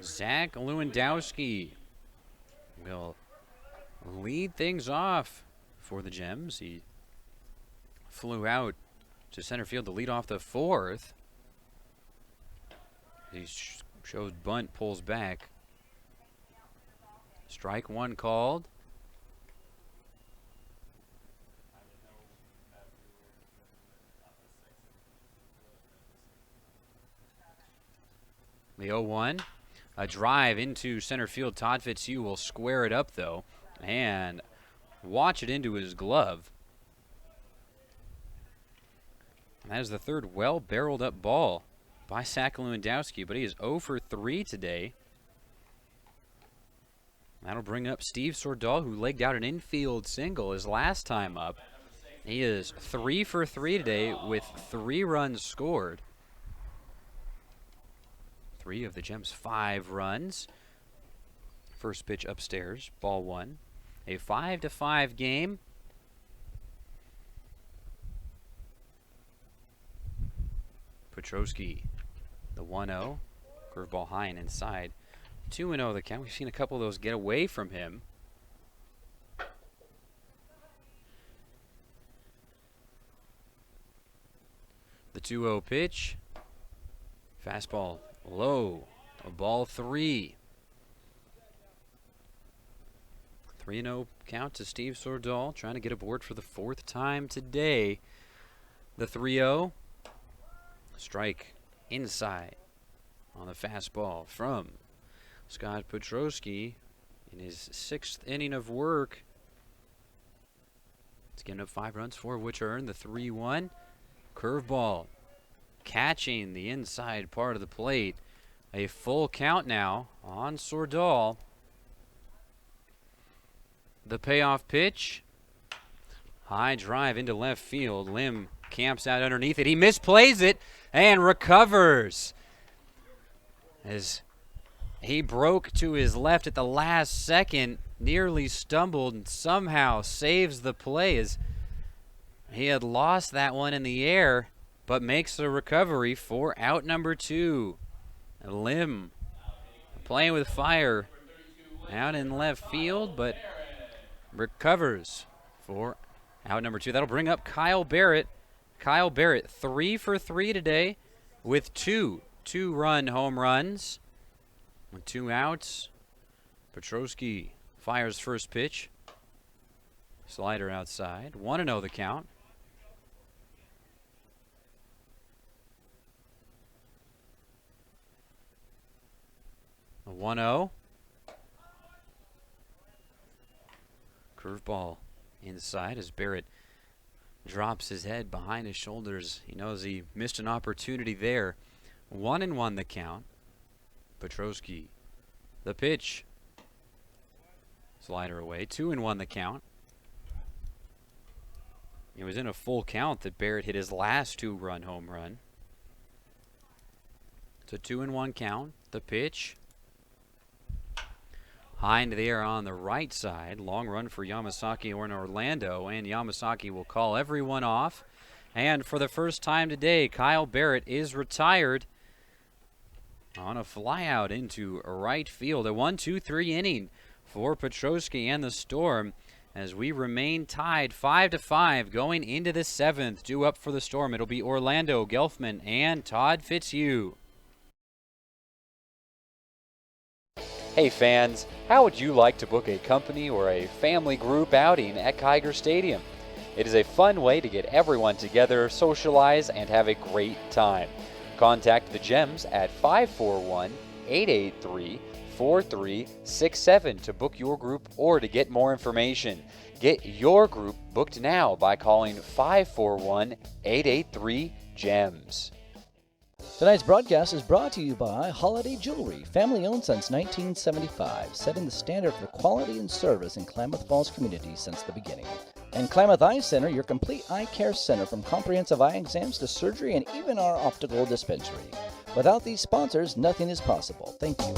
Zach Lewandowski will lead things off for the Gems. He flew out to center field to lead off the fourth. He shows bunt, pulls back. Strike one called. The 0-1. A drive into center field. Todd Fitzhugh will square it up, though, and watch it into his glove. And that is the third well-barreled up ball by Zach Lewandowski, but he is 0 for 3 today. That'll bring up Steve Sordahl, who legged out an infield single his last time up. He is 3 for 3 today with 3 runs scored. 3 of the Gems' 5 runs. First pitch upstairs, ball 1. A 5-5 game. Petrosky, the 1-0. Curveball high and inside. 2-0 the count. We've seen a couple of those get away from him. The 2-0 pitch. Fastball low. A ball 3. 3-0 count to Steve Sordahl, trying to get aboard for the 4th time today. The 3-0. Strike inside on the fastball from Scott Petrosky in his 6th inning of work. It's getting up 5 runs, 4 of which are earned. The 3-1. Curveball catching the inside part of the plate. A full count now on Sordahl. The payoff pitch. High drive into left field. Lim camps out underneath it. He misplays it and recovers as he broke to his left at the last second, nearly stumbled, and somehow saves the play as he had lost that one in the air, but makes the recovery for out number 2. Lim playing with fire out in left field, but recovers for out number 2. That'll bring up Kyle Barrett. Kyle Barrett 3 for 3 today with 2 2-run home runs. With 2 outs, Petrosky fires first pitch. Slider outside. 1-0 the count. A 1-0. Curveball inside as Barrett drops his head behind his shoulders. He knows he missed an opportunity there. 1-1 the count. Petrosky, the pitch. Slider away. 2-1 the count. It was in a full count that Barrett hit his last 2-run home run. It's a 2-1 count. The pitch. High into the air on the right side. Long run for Yamasaki or in Orlando, and Yamasaki will call everyone off. And for the first time today, Kyle Barrett is retired on a flyout into right field. A 1-2-3 inning for Petrosky and the Storm as we remain tied 5-5 going into the 7th. Due up for the Storm, it'll be Orlando, Gelfman, and Todd Fitzhugh. Hey fans, how would you like to book a company or a family group outing at Kiger Stadium? It is a fun way to get everyone together, socialize, and have a great time. Contact the Gems at 541-883-4367 to book your group or to get more information. Get your group booked now by calling 541-883-GEMS. Tonight's broadcast is brought to you by Holiday Jewelry, family owned since 1975, setting the standard for quality and service in Klamath Falls community since the beginning. And Klamath Eye Center, your complete eye care center from comprehensive eye exams to surgery and even our optical dispensary. Without these sponsors, nothing is possible. Thank you.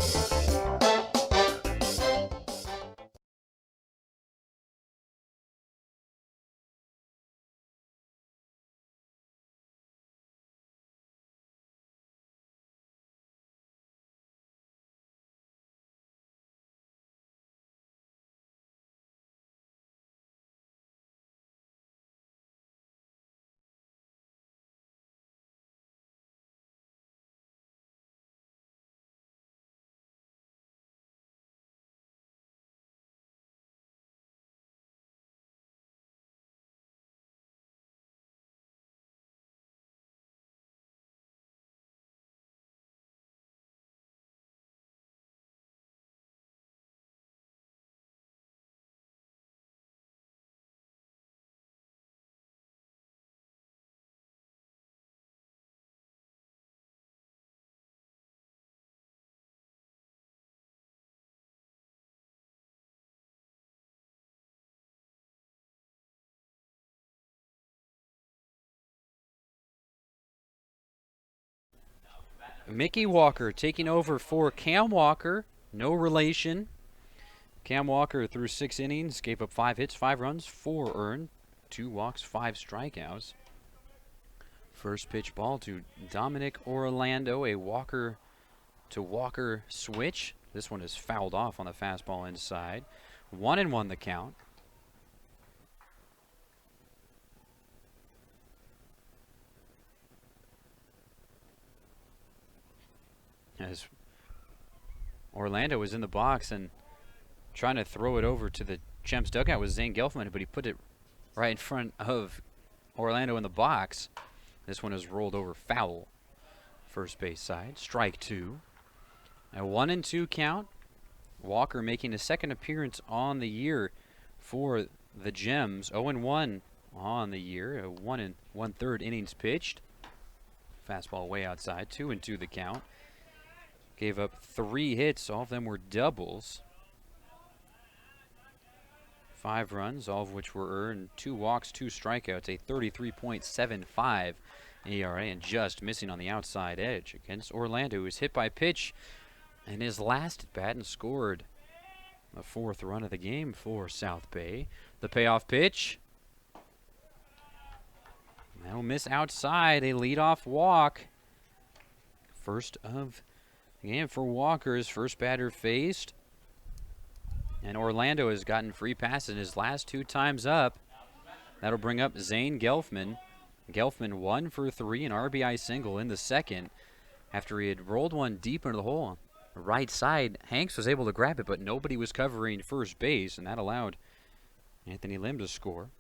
Mickey Walker taking over for Cam Walker. No relation. Cam Walker threw 6 innings, gave up 5 hits, 5 runs, 4 earned, 2 walks, 5 strikeouts. First pitch ball to Dominic Orlando, a Walker to Walker switch. This one is fouled off on the fastball inside. 1-1 the count. As Orlando was in the box and trying to throw it over to the Gems dugout with Zane Gelfman, but he put it right in front of Orlando in the box. This one is rolled over foul. First base side, strike 2. A 1-2 count. Walker making his second appearance on the year for the Gems. 0-1 on the year. A 1 1/3 innings pitched. Fastball way outside. 2-2 the count. Gave up 3 hits. All of them were doubles. 5 runs, all of which were earned. 2 walks, 2 strikeouts. A 33.75 ERA, and just missing on the outside edge against Orlando, who was hit by pitch in his last at bat and scored the 4th run of the game for South Bay. The payoff pitch. That'll miss outside. A leadoff walk. First of the game for Walker, his first batter faced. And Orlando has gotten free passes his last 2 times up. That'll bring up Zane Gelfman. Gelfman 1 for 3, an RBI single in the second. After he had rolled one deep into the hole on the right side, Hanks was able to grab it, but nobody was covering first base, and that allowed Anthony Lim to score.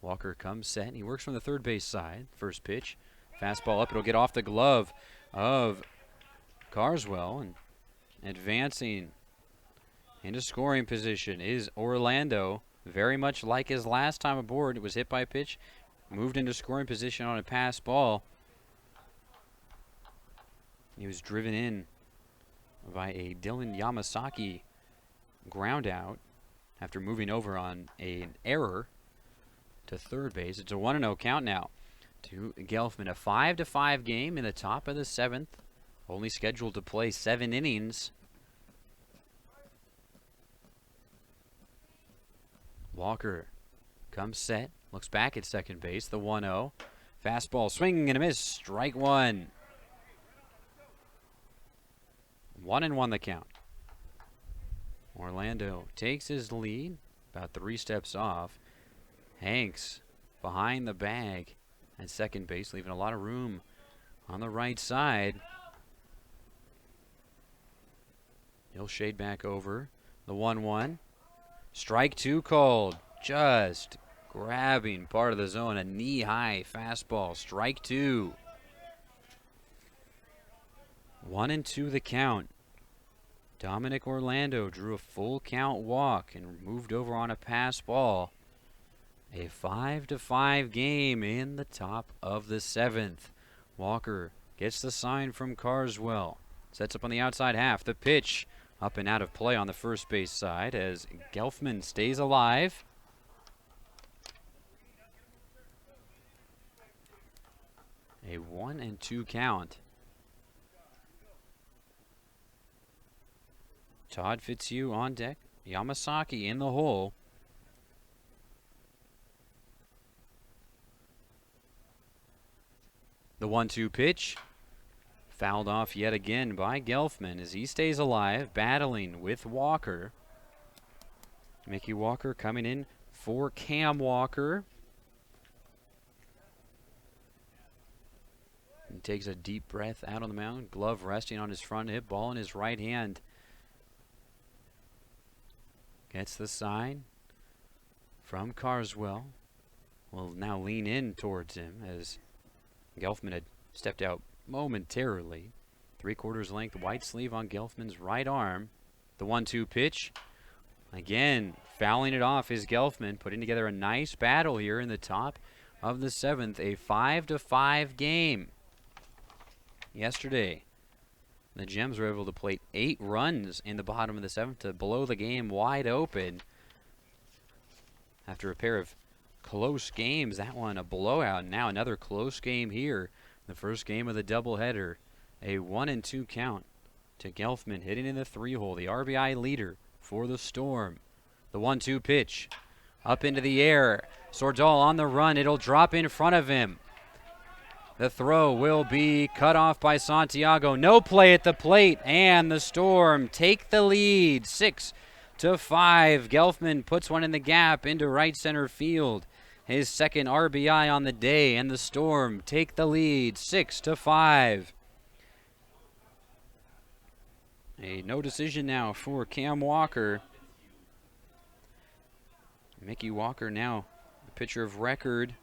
Walker comes set, and he works from the third base side. First pitch, fastball up, it'll get off the glove of Carswell, and advancing into scoring position is Orlando. Very much like his last time aboard, it was hit by a pitch, moved into scoring position on a pass ball. He was driven in by a Dylan Yamasaki ground out after moving over on an error to third base. It's a 1-0 count now to Gelfman. A 5-5 game in the top of the 7th. Only scheduled to play 7 innings. Walker comes set, looks back at second base, the 1-0. Fastball, swing and a miss, strike one. 1-1 the count. Orlando takes his lead, about 3 steps off. Hanks behind the bag at second base, leaving a lot of room on the right side. He'll shade back over. The 1-1. Strike two called. Just grabbing part of the zone. A knee-high fastball. Strike two. 1-2 the count. Dominic Orlando drew a full count walk and moved over on a pass ball. A 5-5 game in the top of the 7th. Walker gets the sign from Carswell. Sets up on the outside half. The pitch up and out of play on the first base side as Gelfman stays alive. A 1-2 count. Todd Fitzhugh on deck. Yamasaki in the hole. The 1-2 pitch. Fouled off yet again by Gelfman as he stays alive, battling with Walker. Mickey Walker coming in for Cam Walker. And takes a deep breath out on the mound. Glove resting on his front hip, ball in his right hand. Gets the sign from Carswell. Will now lean in towards him as Gelfman had stepped out momentarily. 3/4 length white sleeve on Gelfman's right arm. The 1-2 pitch. Again, fouling it off is Gelfman, putting together a nice battle here in the top of the 7th. A 5-5 game. Yesterday, the Gems were able to plate 8 runs in the bottom of the 7th to blow the game wide open. After a pair of close games, that one a blowout, and now another close game here. The first game of the doubleheader. A 1-2 count to Gelfman, hitting in the 3-hole, the RBI leader for the Storm. The 1-2 pitch up into the air. Sordahl on the run. It'll drop in front of him. The throw will be cut off by Santiago. No play at the plate, and the Storm take the lead. 6-5. Gelfman puts one in the gap into right center field. His second RBI on the day, and the Storm take the lead 6-5. A no decision now for Cam Walker. Mickey Walker now the pitcher of record.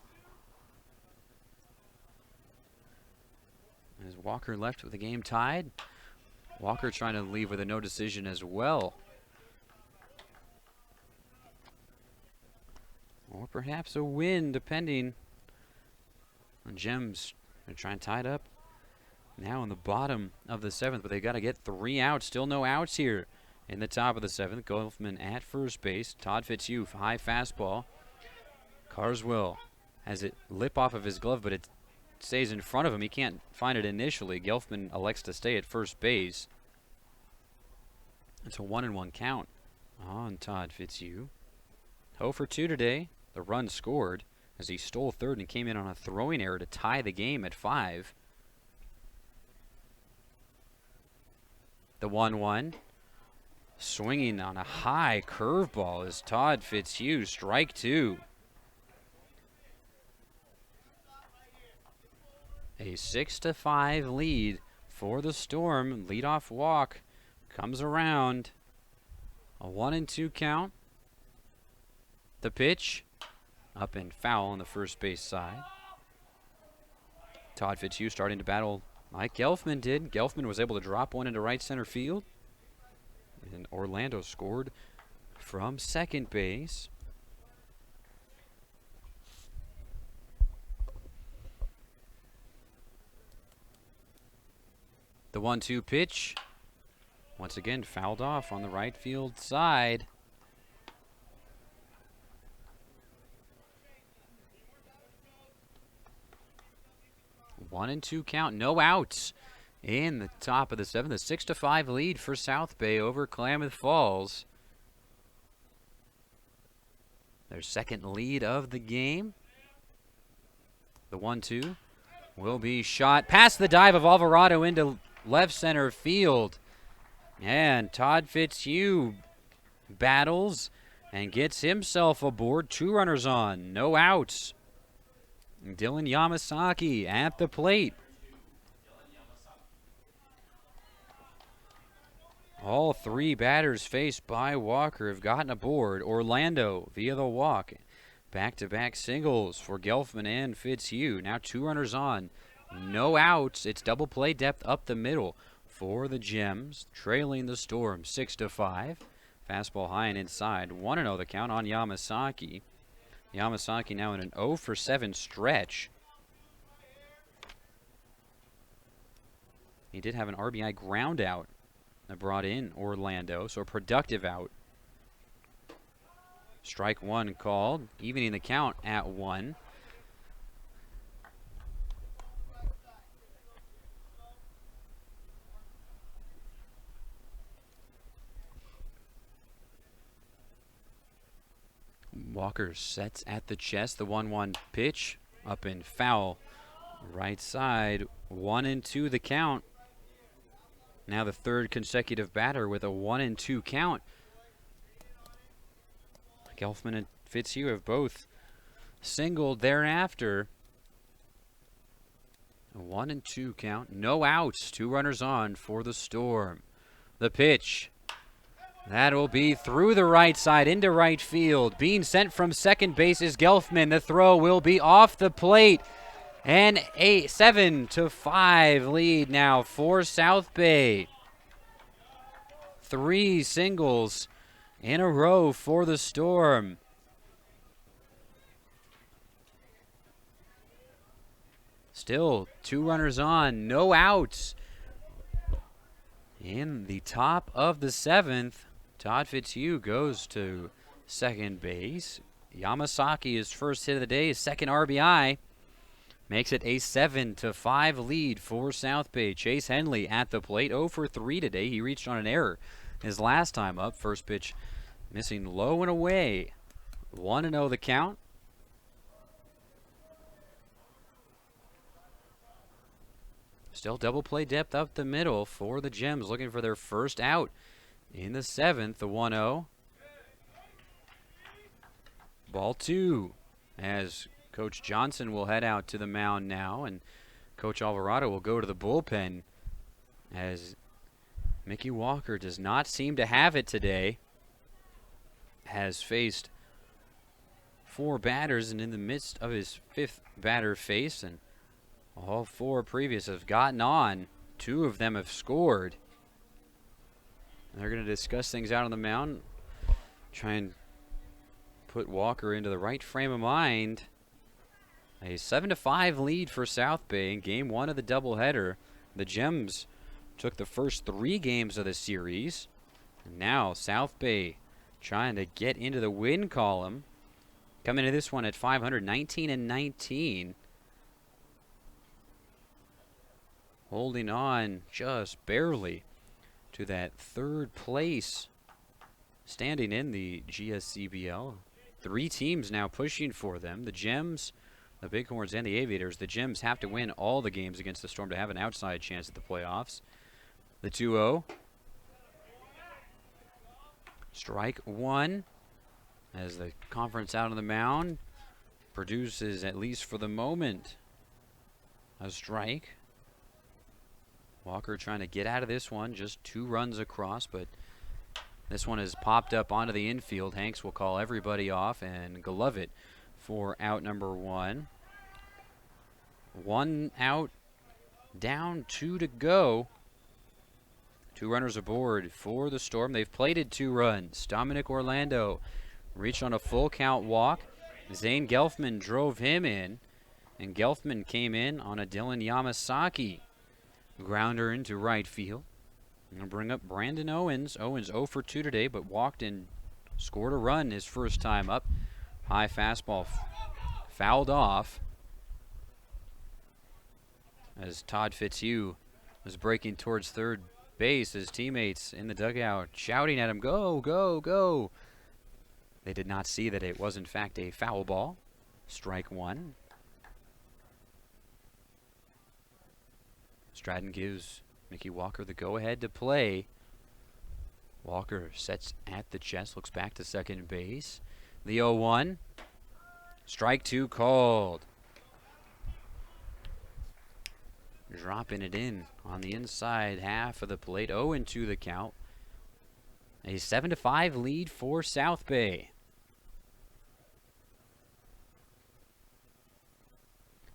As Walker left with the game tied. Walker trying to leave with a no decision as well. Or perhaps a win, depending on Gems. They're trying to tie it up now in the bottom of the 7th, but they got to get 3 outs. Still no outs here in the top of the 7th. Gelfman at first base. Todd Fitzhugh, high fastball. Carswell has it lip off of his glove, but it stays in front of him. He can't find it initially. Gelfman elects to stay at first base. It's a 1-1 count on Todd Fitzhugh. 0 for 2 today. The run scored as he stole third and came in on a throwing error to tie the game at 5. The 1-1. Swinging on a high curveball is Todd Fitzhugh. Strike two. A 6-5 lead for the Storm. Leadoff walk comes around. A 1-2 count. The pitch up and foul on the first base side. Todd Fitzhugh starting to battle like Gelfman did. Gelfman was able to drop one into right center field. And Orlando scored from second base. The 1-2 pitch. Once again fouled off on the right field side. One and two count, no outs in the top of the 7th. A 6-5 lead for South Bay over Klamath Falls. Their second lead of the game. The 1-2 will be shot past the dive of Alvarado into left center field. And Todd Fitzhugh battles and gets himself aboard. 2 runners on, no outs. Dylan Yamasaki at the plate. All 3 batters faced by Walker have gotten aboard. Orlando via the walk. Back-to-back singles for Gelfman and Fitzhugh. Now 2 runners on, no outs. It's double play depth up the middle for the Gems, trailing the Storm 6-5. Fastball high and inside. 1-0 the count on Yamasaki. Yamasaki now in an 0-for-7 stretch. He did have an RBI ground out that brought in Orlando, so a productive out. Strike 1 called, evening the count at 1. Walker sets at the chest. The 1-1 pitch up and foul. Right side, 1-2 the count. Now the 3rd consecutive batter with a 1-2 count. Gelfman and Fitzhugh have both singled thereafter. A 1-2 count, no outs, 2 runners on for the Storm. The pitch. That will be through the right side into right field. Being sent from second base is Gelfman. The throw will be off the plate. And a 7-5 lead now for South Bay. 3 singles in a row for the Storm. Still 2 runners on, no outs. In the top of the 7th, Todd Fitzhugh goes to second base. Yamasaki, his first hit of the day, his second RBI. Makes it a 7-5 lead for South Bay. Chase Henley at the plate, 0-for-3 today. He reached on an error his last time up. First pitch missing low and away. 1-0 the count. Still double play depth up the middle for the Gems, looking for their first out in the 7th. The 1-0. Ball 2 as Coach Johnson will head out to the mound now, and Coach Alvarado will go to the bullpen as Mickey Walker does not seem to have it today. Has faced 4 batters, and in the midst of his 5th batter face, and all 4 previous have gotten on. 2 of them have scored. They're going to discuss things out on the mound, try and put Walker into the right frame of mind. A 7-5 lead for South Bay in game 1 of the doubleheader. The Gems took the first 3 games of the series. And now South Bay trying to get into the win column. Coming into this one at 519-19. Holding on just barely to that 3rd place standing in the GSCBL. 3 teams now pushing for them. The Gems, the Bighorns, and the Aviators. The Gems have to win all the games against the Storm to have an outside chance at the playoffs. The 2-0. Strike 1 as the conference out on the mound produces, at least for the moment, a strike. Walker trying to get out of this one, just 2 runs across, but this one has popped up onto the infield. Hanks will call everybody off and glove it for out number 1. 1 out, down 2 to go. 2 runners aboard for the Storm. They've plated 2 runs. Dominic Orlando reached on a full count walk. Zane Gelfman drove him in, and Gelfman came in on a Dylan Yamasaki grounder into right field. I'm going to bring up Brandon Owens. Owens 0-for-2 today, but walked and scored a run his first time up. High fastball fouled off as Todd Fitzhugh was breaking towards third base. His teammates in the dugout shouting at him, "Go, go, go." They did not see that it was in fact a foul ball. Strike one. Stratton gives Mickey Walker the go-ahead to play. Walker sets at the chest, looks back to second base. The 0-1. Strike two called. Dropping it in on the inside half of the plate. 0-2 the count. A 7-5 lead for South Bay.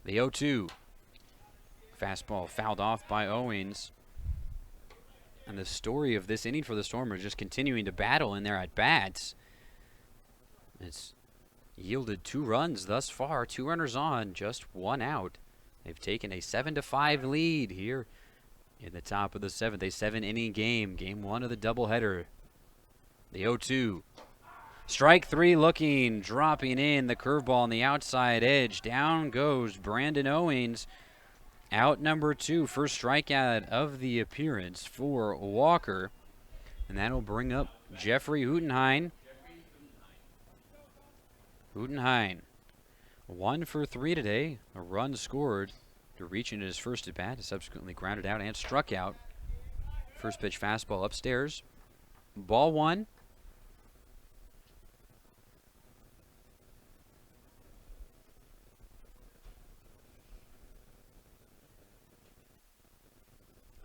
The 0-2. Fastball fouled off by Owens. And the story of this inning for the Storm are just continuing to battle in their at-bats. It's yielded 2 runs thus far. 2 runners on, just 1 out. They've taken a 7-5 lead here in the top of the 7th. A 7-inning game. Game 1 of the doubleheader. The 0-2. Strike 3 looking, dropping in the curveball on the outside edge. Down goes Brandon Owens. Out number 2, first strikeout of the appearance for Walker. And that'll bring up Jeffrey Houtenhine. Houtenhine, 1 for 3 today. A run scored to reach into his first at bat, subsequently grounded out and struck out. First pitch fastball upstairs. Ball 1.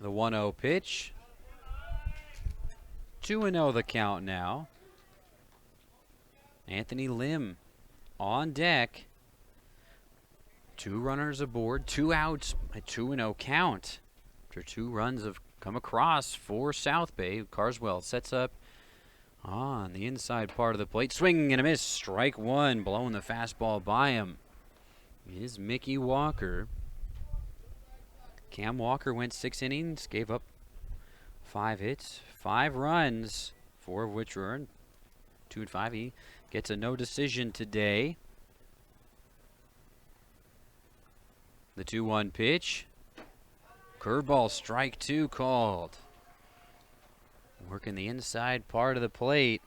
The 1-0 pitch. 2-0 the count now. Anthony Lim on deck. 2 runners aboard, 2 outs, a 2-0 count. After 2 runs have come across for South Bay. Carswell sets up on the inside part of the plate. Swing and a miss. Strike 1, blowing the fastball by him is Mickey Walker. Cam Walker went 6 innings, gave up 5 hits, 5 runs, 4 of which were earned. 2 and 5. He gets a no decision today. The 2-1 pitch. Curveball, strike 2 called. Working the inside part of the plate.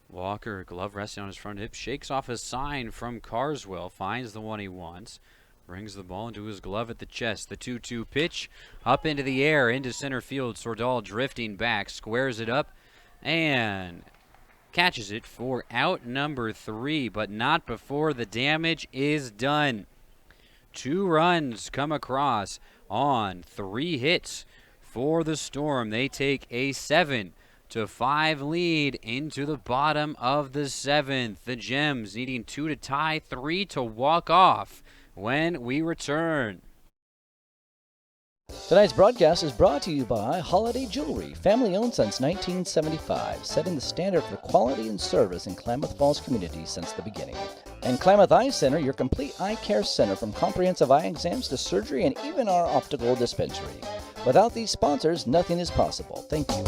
Walker, glove resting on his front hip, shakes off a sign from Carswell, finds the one he wants, brings the ball into his glove at the chest. The 2-2 pitch, up into the air, into center field. Sordahl drifting back, squares it up, and catches it for out number 3, but not before the damage is done. 2 runs come across on 3 hits for the Storm. They take a 7-5 lead into the bottom of the 7th. The Gems needing 2 to tie, 3 to walk off when we return. Tonight's broadcast is brought to you by Holiday Jewelry, family-owned since 1975, setting the standard for quality and service in Klamath Falls community since the beginning. And Klamath Eye Center, your complete eye care center from comprehensive eye exams to surgery and even our optical dispensary. Without these sponsors, nothing is possible. Thank you.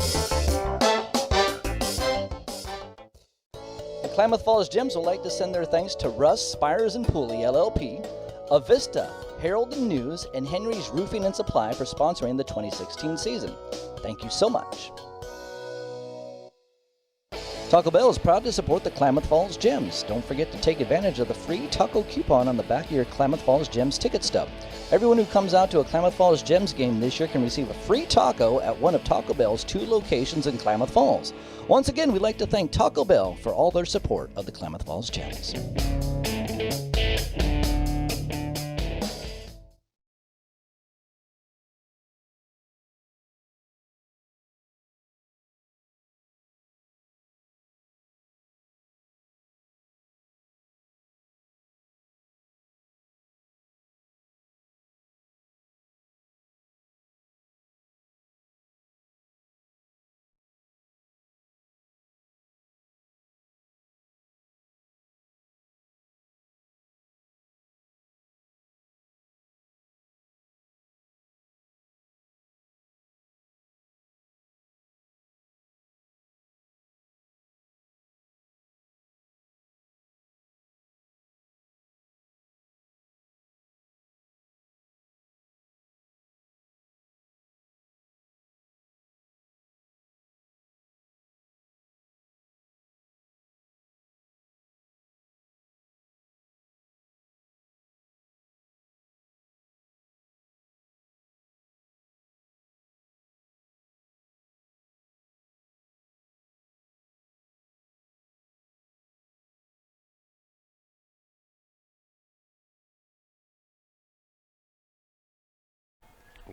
The Klamath Falls Gems would like to send their thanks to Russ, Spires and Pooley, LLP, Avista, Herald and News, and Henry's Roofing and Supply for sponsoring the 2016 season. Thank you so much. Taco Bell is proud to support the Klamath Falls Gems. Don't forget to take advantage of the free taco coupon on the back of your Klamath Falls Gems ticket stub. Everyone who comes out to a Klamath Falls Gems game this year can receive a free taco at one of Taco Bell's 2 locations in Klamath Falls. Once again, we'd like to thank Taco Bell for all their support of the Klamath Falls Gems.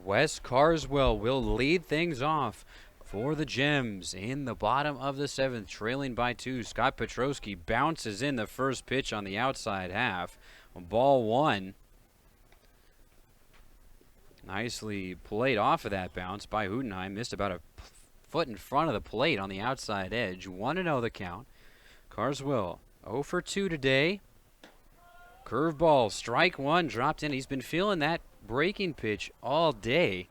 Wes Carswell will lead things off for the Gems in the bottom of the 7th, trailing by 2. Scott Petrosky bounces in the first pitch on the outside half. Ball 1. Nicely played off of that bounce by Hootenheim. Missed about a foot in front of the plate on the outside edge. 1-0 the count. Carswell 0 for 2 today. Curveball, strike 1, dropped in. He's been feeling that breaking pitch all day.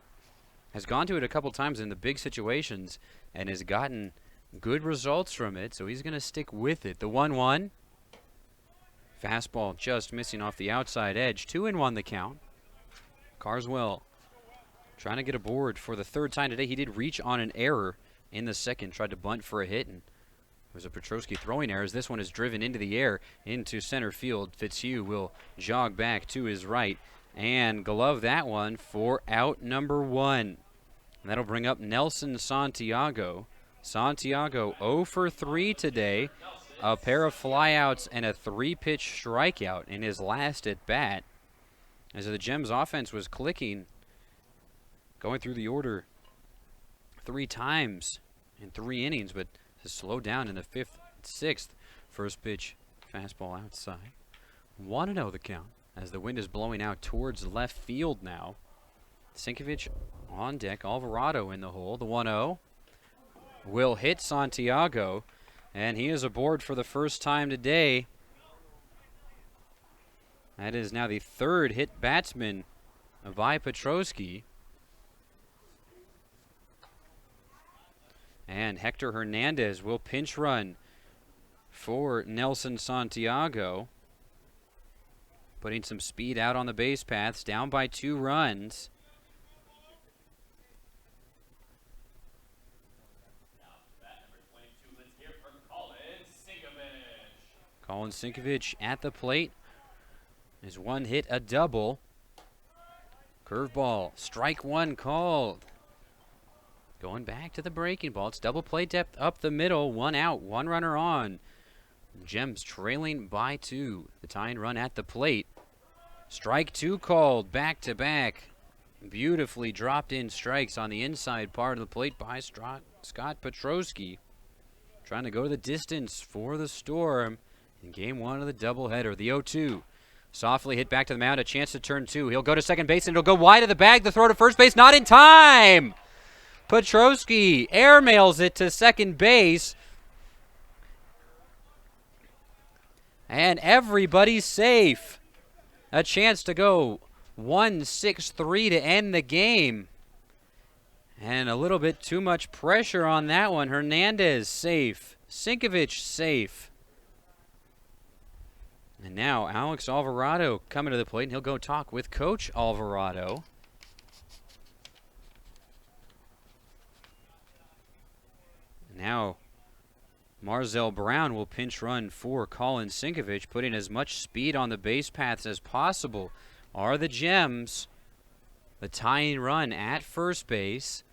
Has gone to it a couple times in the big situations and has gotten good results from it, so he's going to stick with it. The 1-1. Fastball just missing off the outside edge. 2-1 the count. Carswell trying to get aboard for the 3rd time today. He did reach on an error in the 2nd, tried to bunt for a hit, and it was a Petrosky throwing error. This one is driven into the air, into center field. Fitzhugh will jog back to his right and glove that one for out number 1. And that'll bring up Nelson Santiago. Santiago 0 for 3 today. A pair of flyouts and a 3-pitch strikeout in his last at bat. As the Gems offense was clicking, going through the order 3 times in 3 innings, but has slowed down in the 5th, 6th. First pitch, fastball outside. 1-0 the count as the wind is blowing out towards left field now. Sinkovich on deck, Alvarado in the hole. The 1-0 will hit Santiago, and he is aboard for the first time today. That is now the 3rd hit batsman by Petrosky. And Hector Hernandez will pinch run for Nelson Santiago. Putting some speed out on the base paths, down by 2 runs. Colin Sinkovich at the plate. Is 1 hit, a double. Curveball, strike 1 called. Going back to the breaking ball. It's double play depth up the middle. 1 out, 1 runner on. Gems trailing by 2. The tying run at the plate. Strike 2 called, back to back. Beautifully dropped in strikes on the inside part of the plate by Scott Petrosky. Trying to go to the distance for the Storm in game 1 of the doubleheader. The 0-2. Softly hit back to the mound, a chance to turn 2. He'll go to second base, and it'll go wide of the bag. The throw to first base, not in time. Petrosky airmails it to second base. And everybody's safe. A chance to go 1-6-3 to end the game. And a little bit too much pressure on that one. Hernandez safe. Sinkovich safe. And now Alex Alvarado coming to the plate, and he'll go talk with Coach Alvarado. Now Marzell Brown will pinch run for Colin Sinkovich, putting as much speed on the base paths as possible. Are the Gems. The tying run at first base.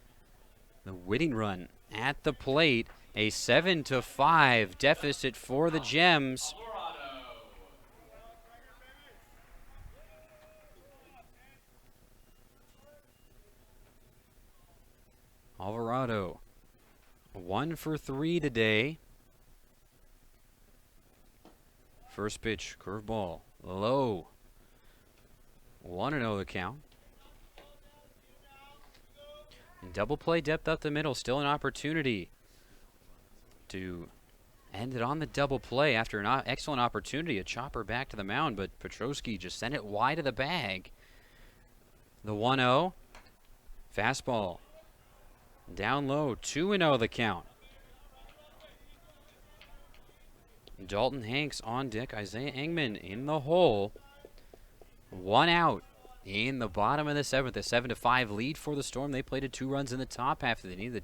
The winning run at the plate. A 7-5 deficit for the Gems. Alvarado 1 for 3 today. First pitch, curveball, low. 1-0 the count. And double play depth up the middle, still an opportunity to end it on the double play after an excellent opportunity. A chopper back to the mound, but Petrosky just sent it wide of the bag. The 1-0, fastball. Down low, 2-0 the count. Dalton Hanks on deck, Isaiah Engman in the hole. 1 out in the bottom of the 7th. A 7-5 lead for the Storm. They played 2 runs in the top half of the inning. The